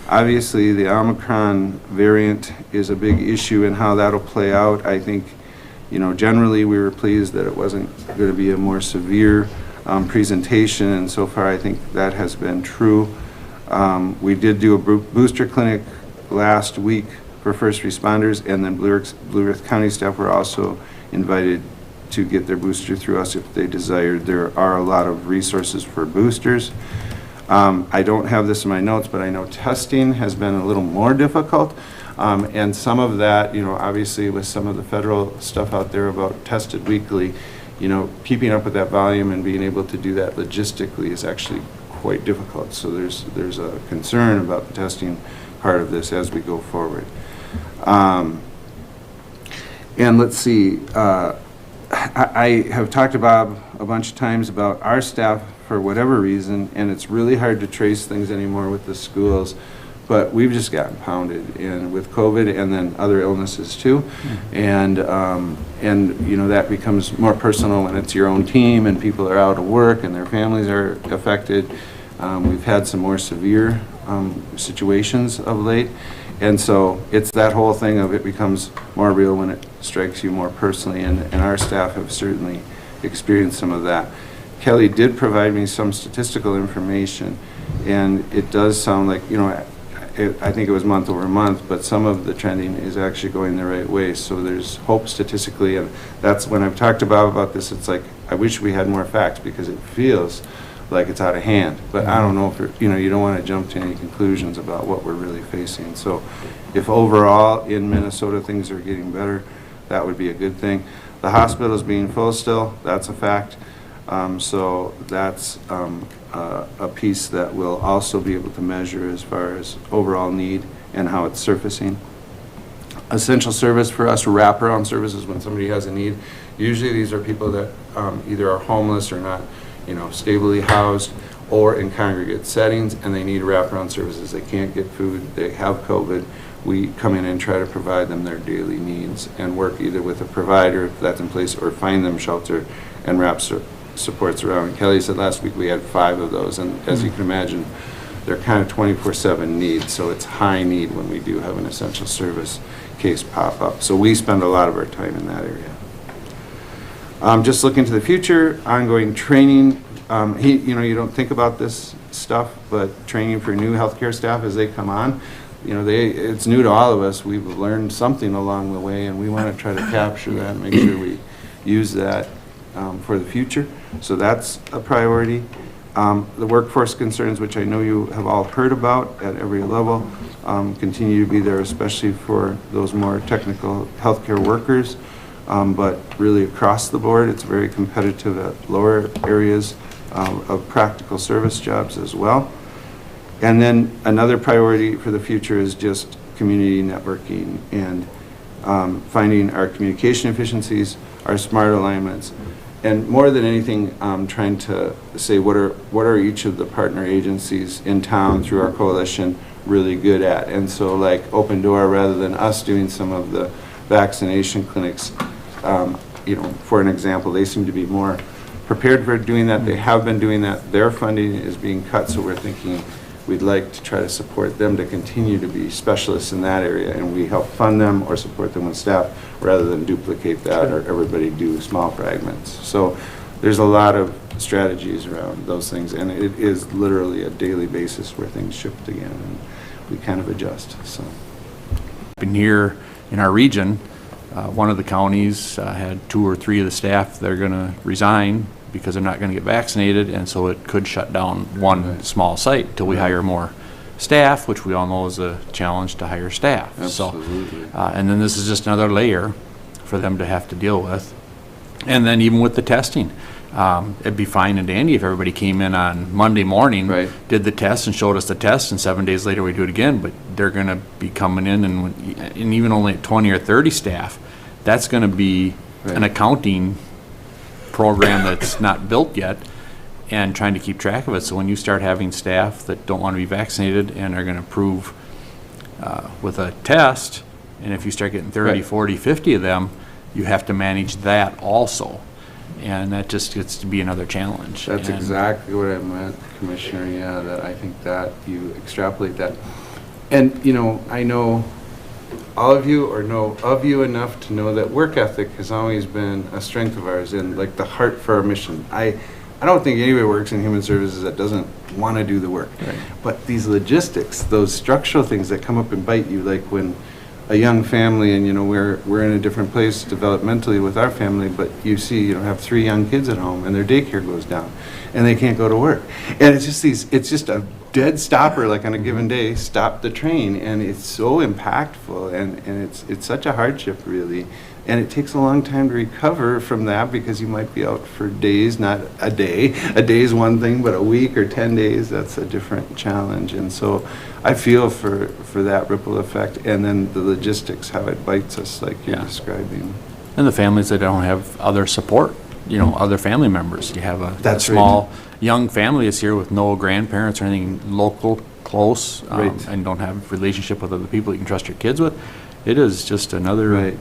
Obviously, the Omicron variant is a big issue and how that'll play out. I think, you know, generally we were pleased that it wasn't going to be a more severe presentation, and so far I think that has been true. We did do a booster clinic last week for first responders, and then Blue Earth County staff were also invited to get their booster through us if they desired. There are a lot of resources for boosters. I don't have this in my notes, but I know testing has been a little more difficult. And some of that, you know, obviously with some of the federal stuff out there about tested weekly, you know, keeping up with that volume and being able to do that logistically is actually quite difficult. So there's a concern about the testing part of this as we go forward. And let's see, I have talked to Bob a bunch of times about our staff for whatever reason, and it's really hard to trace things anymore with the schools, but we've just gotten pounded in with COVID and then other illnesses too. Mm-hmm. And you know, that becomes more personal when it's your own team and people are out of work and their families are affected. We've had some more severe situations of late. And so it's that whole thing of it becomes more real when it strikes you more personally, and our staff have certainly experienced some of that. Kelly did provide me some statistical information, and it does sound like, you know, I think it was month over month, but some of the trending is actually going the right way. So there's hope statistically, and that's when I've talked about this, it's like, I wish we had more facts because it feels like it's out of hand. But I don't know if, you know, you don't want to jump to any conclusions about what we're really facing. So if overall in Minnesota things are getting better, that would be a good thing. The hospital is being full still, that's a fact. So that's a piece that we'll also be able to measure as far as overall need and how it's surfacing. Essential service for us, wraparound services when somebody has a need. Usually these are people that either are homeless or not, stably housed, or in congregate settings, and they need wraparound services. They can't get food, they have COVID. We come in and try to provide them their daily needs and work either with a provider, if that's in place, or find them shelter and wrap supports around. Kelly said last week we had 5 of those, and as you can imagine, they're kind of 24/7 needs, so it's high need when we do have an essential service case pop up. So we spend a lot of our time in that area. Just looking to the future, ongoing training. You don't think about this stuff, but training for new healthcare staff as they come on, it's new to all of us. We've learned something along the way, and we want to try to capture that and make sure we use that for the future. So that's a priority. The workforce concerns, which I know you have all heard about at every level, continue to be there, especially for those more technical healthcare workers. But really across the board, it's very competitive at lower areas of practical service jobs as well. And then another priority for the future is just community networking and finding our communication efficiencies, our smart alignments, and more than anything, trying to say what are each of the partner agencies in town through our coalition really good at. And so like Open Door, rather than us doing some of the vaccination clinics, for an example, they seem to be more prepared for doing that. They have been doing that. Their funding is being cut, so we're thinking we'd like to try to support them to continue to be specialists in that area, and we help fund them or support them with staff rather than duplicate that or everybody do small fragments. So there's a lot of strategies around those things, and it is literally a daily basis where things shift again, and we kind of adjust. So Been here in our region, one of the counties had 2 or 3 of the staff that are going to resign because they're not going to get vaccinated, and so it could shut down one small site until we hire more staff, which we all know is a challenge to hire staff. Absolutely. So, and then this is just another layer for them to have to deal with. And then even with the testing, it'd be fine and dandy if everybody came in on Monday morning, Right. did the test and showed us the test, and 7 days later we do it again, but they're going to be coming in, and even only at 20 or 30 staff, that's going to be an accounting program that's not built yet, and trying to keep track of it. So when you start having staff that don't want to be vaccinated and are going to prove with a test, and if you start getting 30, Right. 40, 50 of them, you have to manage that also. And that just gets to be another challenge. that's And exactly what I meant, Commissioner. Yeah, that I think that you extrapolate that. And, I know all of you or know of you enough to know that work ethic has always been a strength of ours and like the heart for our mission. I don't think anybody works in human services that doesn't want to do the work. Right. But these logistics, those structural things that come up and bite you, like when a young family, and we're in a different place developmentally with our family, but you see, have 3 young kids at home and their daycare goes down and they can't go to work. And it's just a dead stopper, like on a given day, stop the train, and it's so impactful, and it's such a hardship really. And it takes a long time to recover from that because you might be out for days, not a day. A day is one thing, but a week or 10 days, that's a different challenge. And so I feel for that ripple effect, and then the logistics, how it bites us like you're describing. And the families that don't have other support, other family members. You have a That's small, young family is here with no grandparents or anything local, close, Right. and don't have relationship with other people you can trust your kids with. It is just another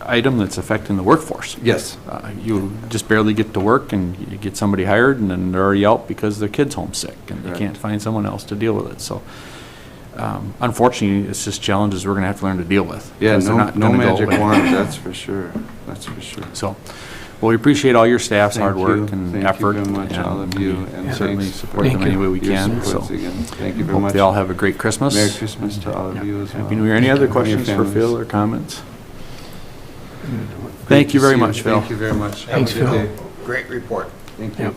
item that's affecting the workforce. Yes. You just barely get to work, and you get somebody hired, and then they're already out because their kid's homesick, and they Right. can't find someone else to deal with it. So, unfortunately, it's just challenges we're going to have to learn to deal with. Yeah, 'cause they're no not gonna go magic away. wand, that's for sure. That's for sure. So, well, we appreciate all your staff's hard Thank work you. and effort. Thank you very much, and all of you, we and certainly thanks support them any way we your can. So, supports again. Thank you very hope much. they all have a great Christmas. Merry Christmas to all of you as well. Happy New Year. Any other And your questions for families. Phil or comments? Great Thank you to very see much, Phil. Thank you very much. Have a Thanks, good Phil. day. Great report. Thank you.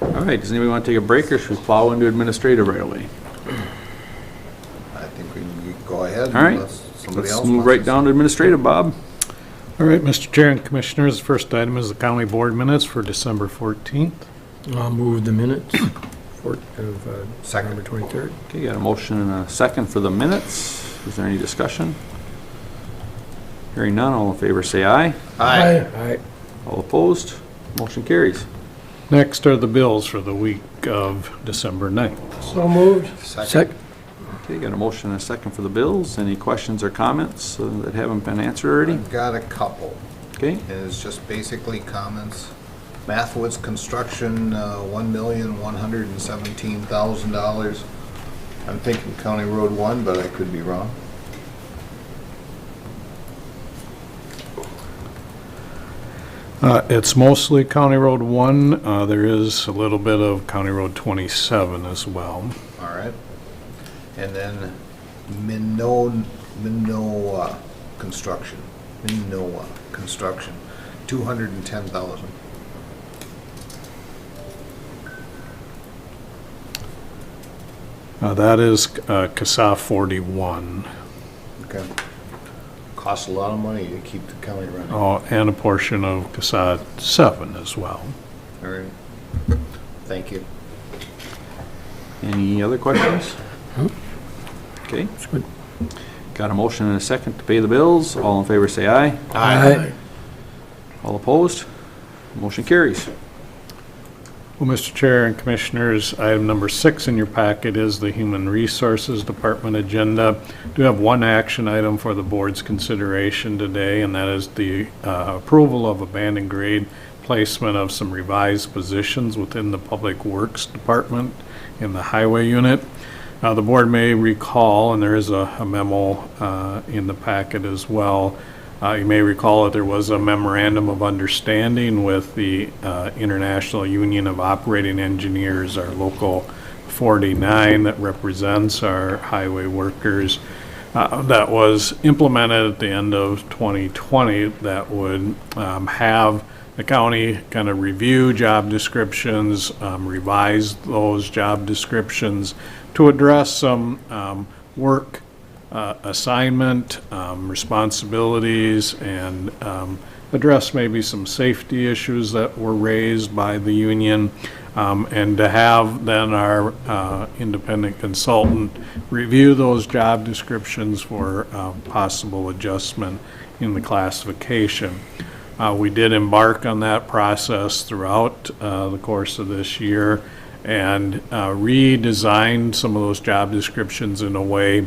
All right, does anybody want to take a break, or should we plow into administrative right away? I think we can go ahead All right, unless somebody let's else move wants right to down to administrative, Bob. All right, Mr. Chair and Commissioners, the first item is the county board minutes for December 14th. I'll move the minutes November 23rd. Okay, got a motion and a second for the minutes. Is there any discussion? Hearing none, all in favor say aye. Aye. All opposed? Motion carries. Next are the bills for the week of December 9th. So moved. Second. Okay, got a motion and a second for the bills. Any questions or comments that haven't been answered already? I've got a couple. Okay, And it's just basically comments. Mathwoods Construction, $1,117,000. I'm thinking County Road 1, but I could be wrong. It's mostly County Road 1. There is a little bit of County Road 27 as well. All right. And then Minoa Construction. Minoa Construction, $210,000. That is CASA 41. Okay. Costs a lot of money to keep the county running. Oh, and a portion of CASA 7 as well. All right. Thank you. any other questions? Okay, That's good. got a motion and a second to pay the bills. All in favor say aye. Aye. All opposed? Motion carries. Well, Mr. Chair and Commissioners, item number 6 in your packet is the Human Resources Department agenda. Do have one action item for the board's consideration today, and that is the approval of abandoned grade placement of some revised positions within the Public Works Department in the Highway Unit. The board may recall, and there is a memo in the packet as well, you may recall that there was a memorandum of understanding with the International Union of Operating Engineers, our local 49 that represents our highway workers, that was implemented at the end of 2020 that would have the county kind of review job descriptions, revise those job descriptions to address some work assignment, responsibilities, and address maybe some safety issues that were raised by the union, and to have then our independent consultant review those job descriptions for possible adjustment in the classification. We did embark on that process throughout the course of this year and redesigned some of those job descriptions in a way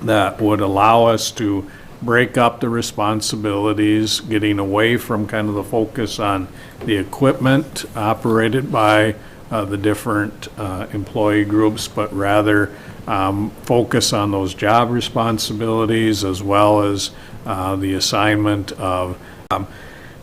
that would allow us to break up the responsibilities, getting away from kind of the focus on the equipment operated by the different employee groups, but rather focus on those job responsibilities as well as the assignment of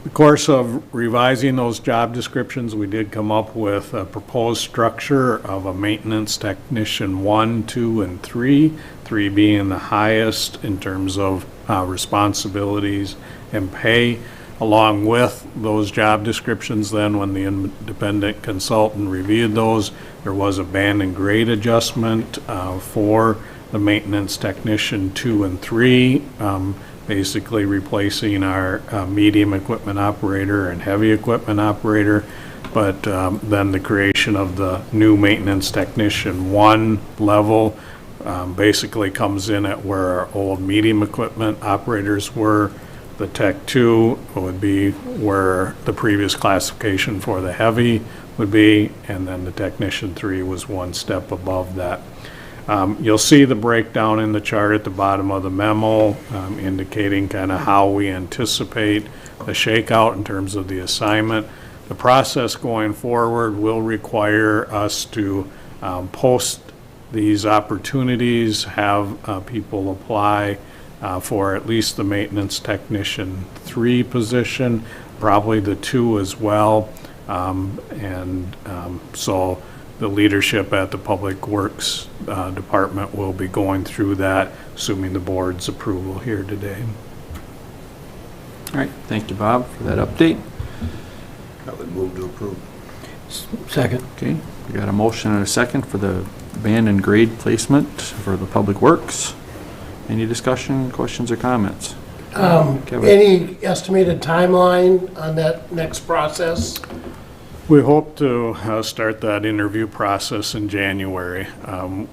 the course of revising those job descriptions. We did come up with a proposed structure of a maintenance technician 1, 2, and 3, 3 being the highest in terms of responsibilities and pay. Along with those job descriptions, then when the independent consultant reviewed those, there was a band and grade adjustment for the maintenance technician 2 and 3, basically replacing our medium equipment operator and heavy equipment operator, but then the creation of the new maintenance technician 1 level basically comes in at where our old medium equipment operators were. The Tech 2 would be where the previous classification for the heavy would be, and then the Technician 3 was one step above that. You'll see the breakdown in the chart at the bottom of the memo, indicating kind of how we anticipate the shakeout in terms of the assignment. The process going forward will require us to post these opportunities, have people apply for at least the maintenance technician 3 position, probably the 2 as well. So the leadership at the Public Works Department will be going through that, assuming the board's approval here today. All right, thank you, Bob, for that update. I would move to approve. Second. Okay, we got a motion and a second for the band and grade placement for the Public Works. Any discussion, questions, or comments? Kevin? Any estimated timeline on that next process? We hope to start that interview process in January.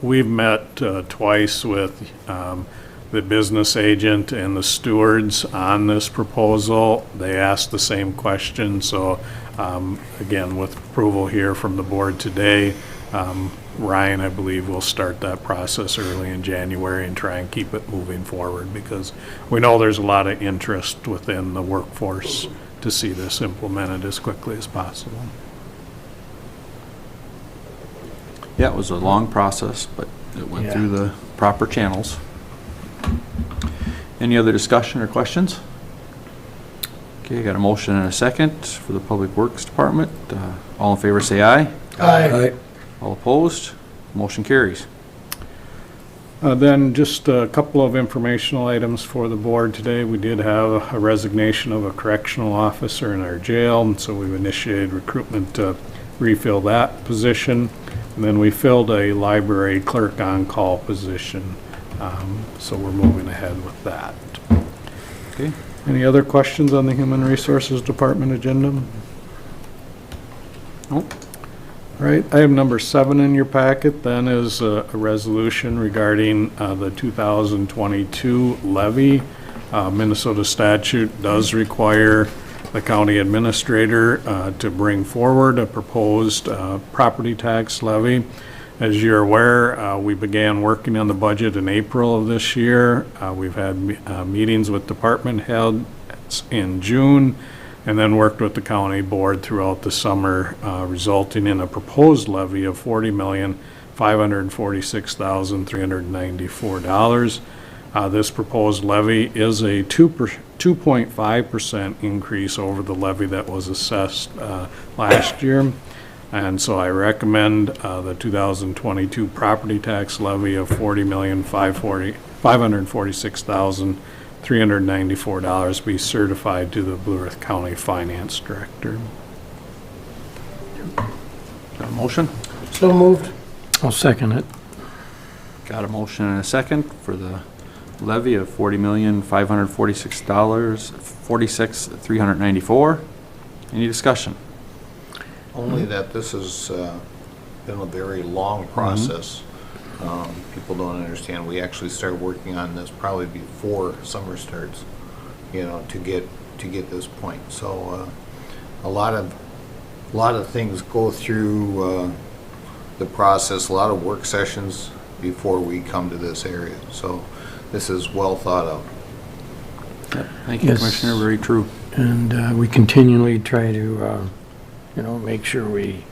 We've met twice with the business agent and the stewards on this proposal. They asked the same question, so again, with approval here from the board today, Ryan, I believe, will start that process early in January and try and keep it moving forward, because we know there's a lot of interest within the workforce to see this implemented as quickly as possible. Yeah, it was a long process, but it went through the proper channels. Any other discussion or questions? Okay, I got a motion and a second for the Public Works Department. All in favor say aye. Aye. All opposed? Motion carries. Then just a couple of informational items for the board today. We did have a resignation of a correctional officer in our jail, and so we've initiated recruitment to refill that position. And then we filled a library clerk on-call position, so we're moving ahead with that. Okay. Any other questions on the Human Resources Department agenda? Nope. All right, item number 7 in your packet then is a resolution regarding the 2022 levy. Minnesota statute does require the county administrator to bring forward a proposed property tax levy. As you're aware, we began working on the budget in April of this year. We've had meetings with department heads in June, and then worked with the county board throughout the summer, resulting in a proposed levy of $40,546,394. This proposed levy is a 2.5% increase over the levy that was assessed last year. And so I recommend the 2022 property tax levy of $40,546,394 be certified to the Blue Earth County Finance Director. Got a motion? So moved. I'll second it. Got a motion and a second for the levy of $40,546,394. Any discussion? Only that this has been a very long process. People don't understand. We actually started working on this probably before summer starts, to get this point. So a lot of things go through the process, a lot of work sessions before we come to this area. So this is well thought out. Yep. Thank you, Yes. Commissioner. Very true. And we continually try to, make sure we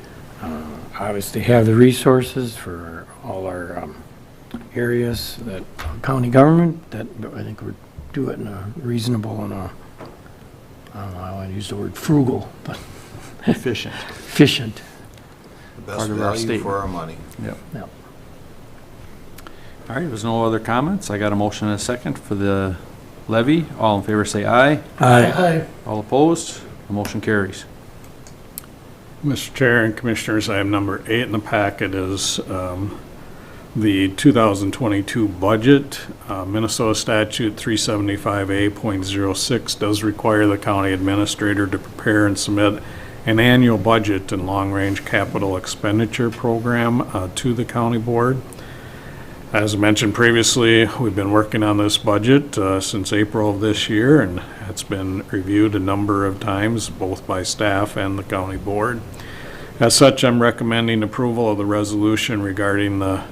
obviously have the resources for all our areas that county government, that I think we do it in a reasonable and I don't know, I want to use the word frugal, but Efficient. efficient. The best Part of our value statement. for our money. Yep. Yep. All right, there's no other comments. I got a motion and a second for the levy. All in favor say aye. Aye. All opposed? The motion carries. Mr. Chair and Commissioners, item number 8 in the packet is the 2022 budget. Minnesota Statute 375A.06 does require the county administrator to prepare and submit an annual budget and long-range capital expenditure program to the county board. As mentioned previously, we've been working on this budget since April of this year, and it's been reviewed a number of times, both by staff and the county board. As such, I'm recommending approval of the resolution regarding the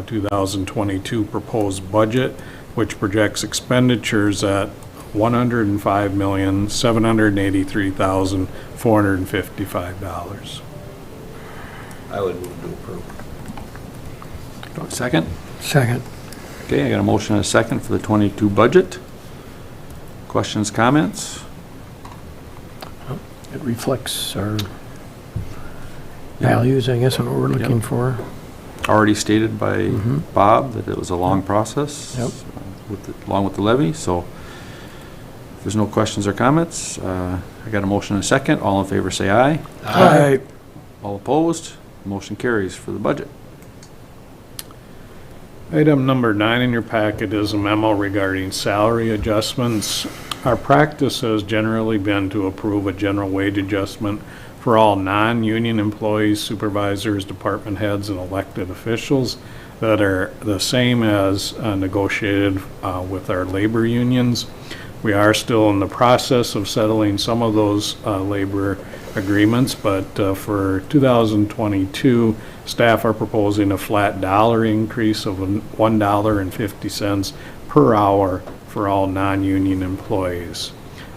2022 proposed budget, which projects expenditures at $105,783,455. I would move to approve. Do I have a second? Second. Okay, I got a motion and a second for the 22 budget. Questions, comments? It reflects our values, I guess, and what we're looking for. Already stated by Mhm. Bob that it was a long process. Yep. Along with the levy, so if there's no questions or comments, I got a motion and a second. All in favor say aye. Aye. All opposed? Motion carries for the budget. Item number 9 in your packet is a memo regarding salary adjustments. Our practice has generally been to approve a general wage adjustment for all non-union employees, supervisors, department heads, and elected officials that are the same as negotiated with our labor unions. We are still in the process of settling some of those labor agreements, but for 2022, staff are proposing a flat dollar increase of $1.50 per hour for all non-union employees.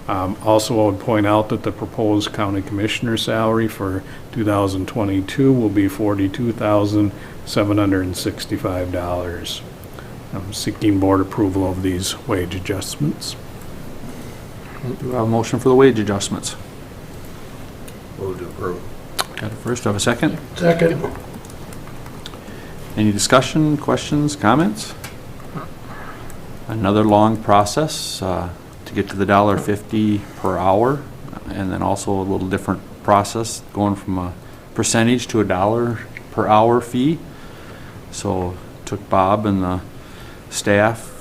Also, I would point out that the proposed county commissioner salary for 2022 will be $42,765. I'm seeking board approval of these wage adjustments. Do we have a motion for the wage adjustments? Move to approve. Got it first, do I have a second? Second. Any discussion, questions, comments? Another long process to get to the $1.50 per hour, and then also a little different process going from a percentage to a $1 per hour fee. So took Bob and the staff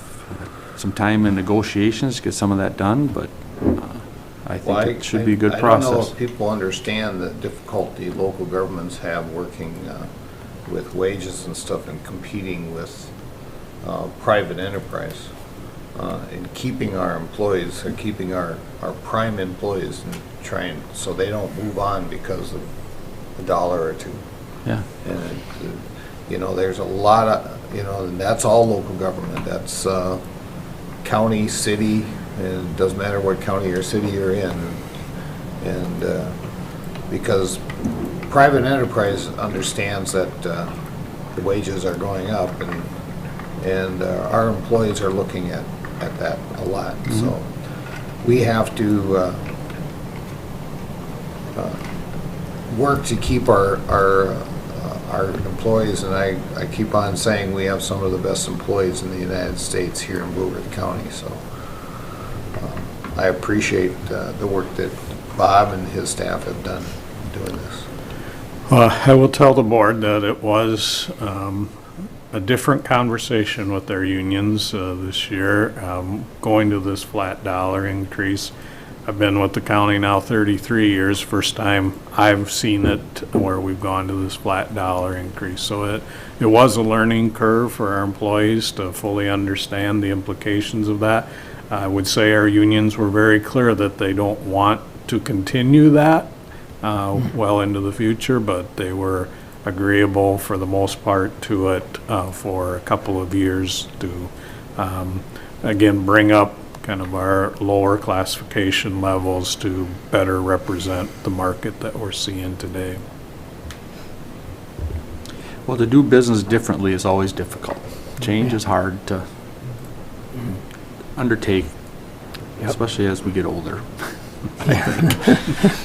some time in negotiations to get some of that done, but I think it should be a good I don't know process. if people understand the difficulty local governments have working with wages and stuff and competing with private enterprise and keeping our employees, or keeping our prime employees, and trying so they don't move on because of $1 or $2. Yeah. And you know, there's a lot of, you know, and that's all local government. That's county, city, and it doesn't matter what county or city you're in. And because private enterprise understands that the wages are going up, and our employees are looking at that a lot. Mm-hmm. So we have to work to keep our employees, and I keep on saying we have some of the best employees in the United States here in Blue Earth County. So I appreciate the work that Bob and his staff have done doing this. I will tell the board that it was a different conversation with their unions this year, going to this flat dollar increase. I've been with the county now 33 years. First time I've seen it where we've gone to this flat dollar increase. So it was a learning curve for our employees to fully understand the implications of that. I would say our unions were very clear that they don't want to continue that well into the future, but they were agreeable for the most part to it for a couple of years to again bring up kind of our lower classification levels to better represent the market that we're seeing today. Well, to do business differently is always difficult. Change is hard to undertake, especially as we get older.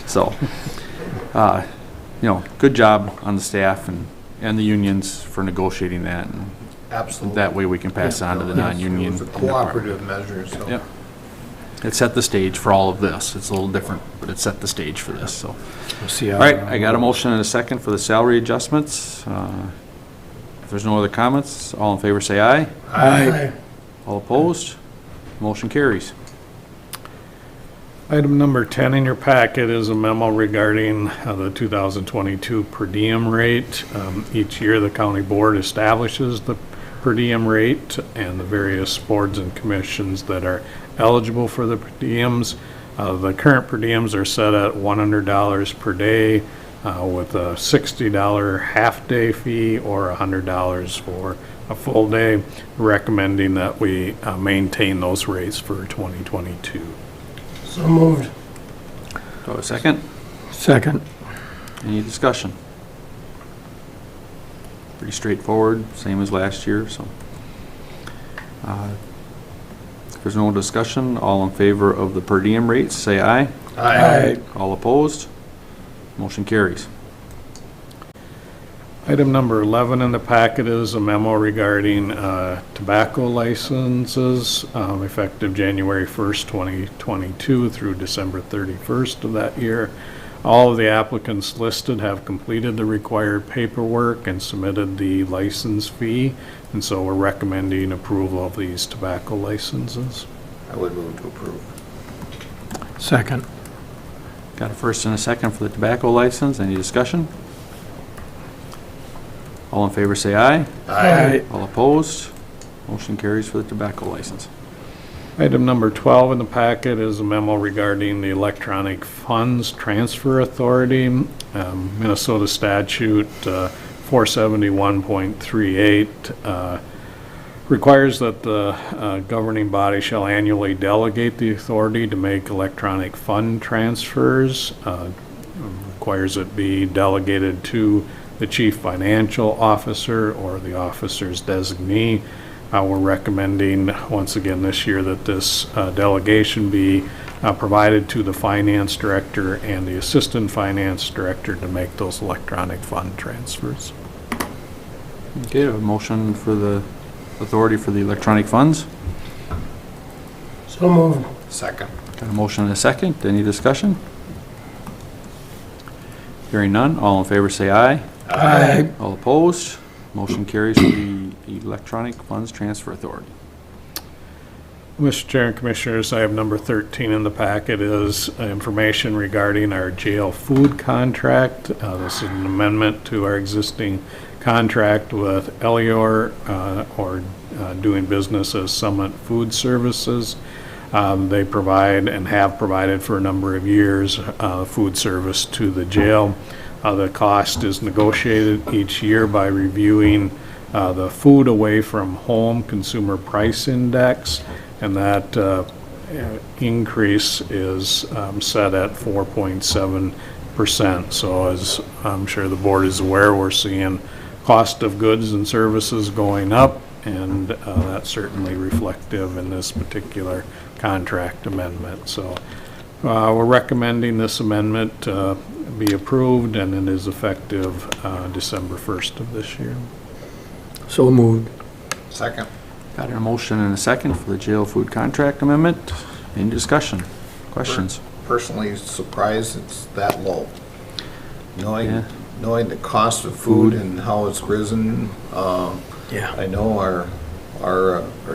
So, you know, good job on the staff and the unions for negotiating that. And Absolutely. that way we can pass on to the non-union. It was a cooperative measure, so. Yeah. It set the stage for all of this. It's a little different, but it set the stage for this, so. We'll see how. All right, I got a motion and a second for the salary adjustments. If there's no other comments, all in favor say aye. Aye. All opposed? Motion carries. Item number 10 in your packet is a memo regarding the 2022 per diem rate. Each year, the county board establishes the per diem rate and the various boards and commissions that are eligible for the per diems. The current per diems are set at $100 per day with a $60 half-day fee or $100 for a full day, recommending that we maintain those rates for 2022. So moved. Do I have a second? Second. Any discussion? Pretty straightforward, same as last year, so. If there's no discussion, all in favor of the per diem rates, say aye. Aye. All opposed? Motion carries. Item number 11 in the packet is a memo regarding tobacco licenses effective January 1st, 2022 through December 31st of that year. All of the applicants listed have completed the required paperwork and submitted the license fee, and so we're recommending approval of these tobacco licenses. I would move to approve. Second. Got a first and a second for the tobacco license. Any discussion? All in favor say aye. Aye. All opposed? Motion carries for the tobacco license. Item number 12 in the packet is a memo regarding the Electronic Funds Transfer Authority. Minnesota statute 471.38 requires that the governing body shall annually delegate the authority to make electronic fund transfers. Requires it be delegated to the chief financial officer or the officer's designee. We're recommending, once again this year, that this delegation be provided to the finance director and the assistant finance director to make those electronic fund transfers. Okay, a motion for the authority for the electronic funds. So moved. Second. Got a motion and a second. Any discussion? Hearing none. All in favor say aye. Aye. All opposed? Motion carries for the Electronic Funds Transfer Authority. Mr. Chair and Commissioners, I have number 13 in the packet is information regarding our jail food contract. This is an amendment to our existing contract with Elior, or doing business as Summit Food Services. They provide and have provided for a number of years food service to the jail. The cost is negotiated each year by reviewing the Food Away from Home Consumer Price Index, and that increase is set at 4.7%. So as I'm sure the board is aware, we're seeing cost of goods and services going up, and that's certainly reflective in this particular contract amendment. So we're recommending this amendment be approved, and it is effective December 1st of this year. So moved. Second. Got a motion and a second for the jail food contract amendment. Any discussion? Questions? Personally surprised it's that low. Yeah. Knowing the cost of food and how it's risen, Yeah. I know our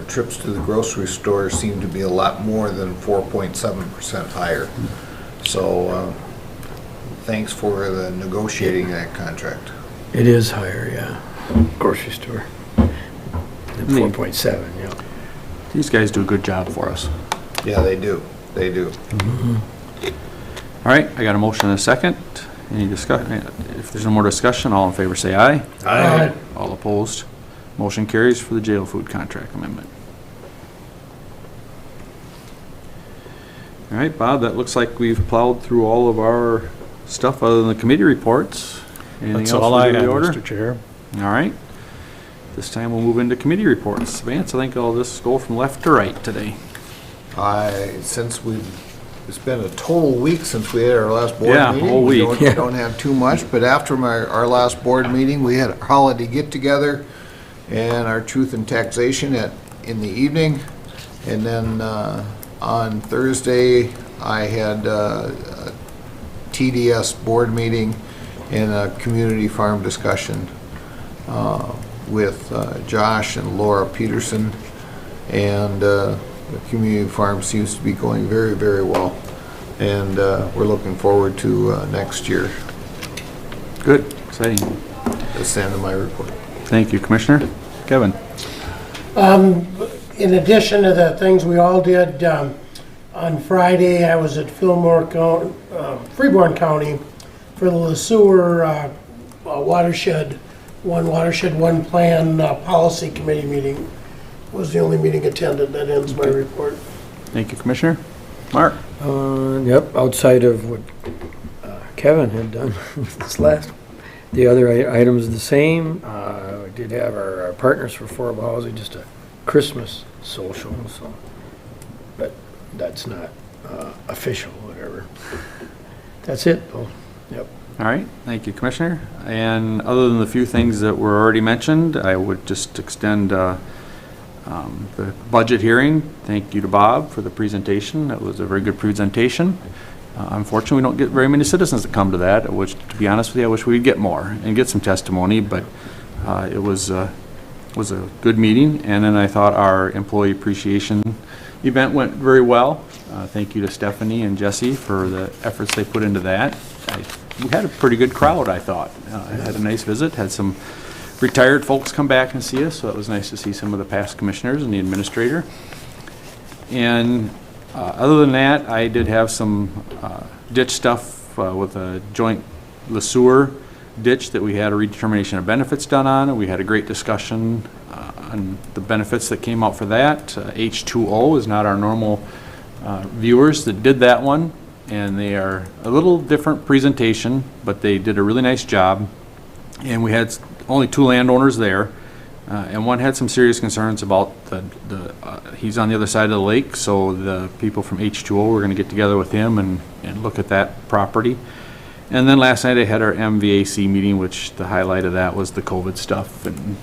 trips to the grocery store seem to be a lot more than 4.7% higher. So thanks for the negotiating that contract. It is higher, yeah. Grocery store. At 4.7, yeah. These guys do a good job for us. Yeah, they do. They do. All right, I got a motion and a second. Any discussion? If there's no more discussion, all in favor say aye. Aye. All opposed? Motion carries for the jail food contract amendment. All right, Bob, that looks like we've plowed through all of our stuff other than the committee reports. Anything That's else all for I the have, order? Mr. Chair. All right. This time we'll move into committee reports. Vance, I think I'll just go from left to right today. It's been a total week since we had our last board Yeah, meeting. whole week. We don't have too much, but after our last board meeting, we had a holiday get-together and our truth and taxation in the evening. And then on Thursday, I had a TDS board meeting and a community farm discussion with Josh and Laura Peterson. And the community farm seems to be going very, very well. And we're looking forward to next year. Good, exciting. That's the end of my report. Thank you, Commissioner. Kevin? In addition to the things we all did, on Friday, I was at Freeborn County for the LeSueur Watershed, One Plan Policy Committee meeting. Was the only meeting attended. That ends my report. Thank you, Commissioner. Mark? Yep, outside of what Kevin had done this last, the other items the same. We did have our partners for affordable housing, just a Christmas social, so, but that's not official, whatever. That's it, though. Yep. All right, thank you, Commissioner. And other than the few things that were already mentioned, I would just extend the budget hearing. Thank you to Bob for the presentation. That was a very good presentation. Unfortunately, we don't get very many citizens that come to that, which, to be honest with you, I wish we'd get more and get some testimony, but it was a good meeting. And then I thought our employee appreciation Event went very well. Thank you to Stephanie and Jesse for the efforts they put into that. We had a pretty good crowd, I thought. Had a nice visit, had some retired folks come back and see us, so it was nice to see some of the past commissioners and the administrator. And other than that, I did have some ditch stuff with a joint LeSueur ditch that we had a redetermination of benefits done on, and we had a great discussion on the benefits that came out for that. H2O is not our normal viewers that did that one, and they are a little different presentation, but they did a really nice job. And we had only 2 landowners there, and one had some serious concerns about he's on the other side of the lake, so the people from H2O were going to get together with him and look at that property. And then last night I had our MVAC meeting, which the highlight of that was the COVID stuff, and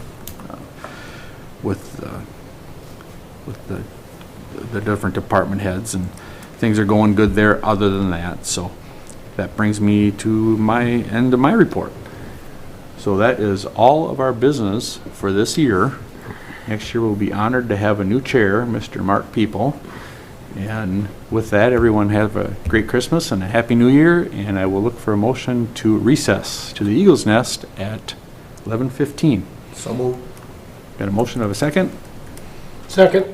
with the different department heads, and things are going good there other than that. So that brings me to my end of my report. So that is all of our business for this year. Next year we'll be honored to have a new chair, Mr. Mark People. And with that, everyone have a great Christmas and a Happy New Year, and I will look for a motion to recess to the Eagle's Nest at 11:15. So moved. Got a motion of a second? Second.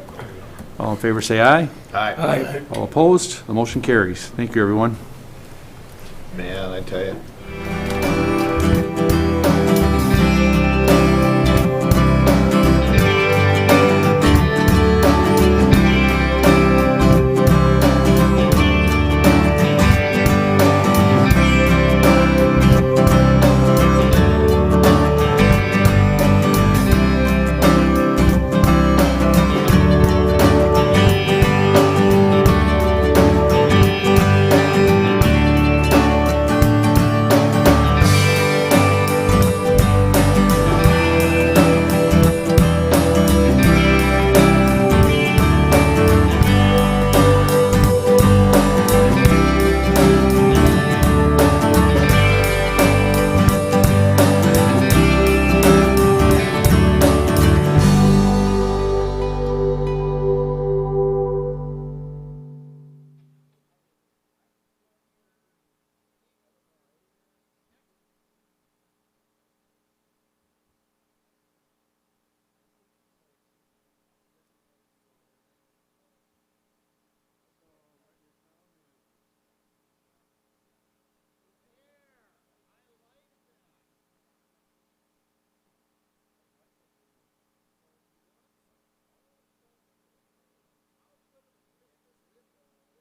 All in favor say aye. Aye. All opposed? The motion carries. Thank you, everyone. Man, I tell you.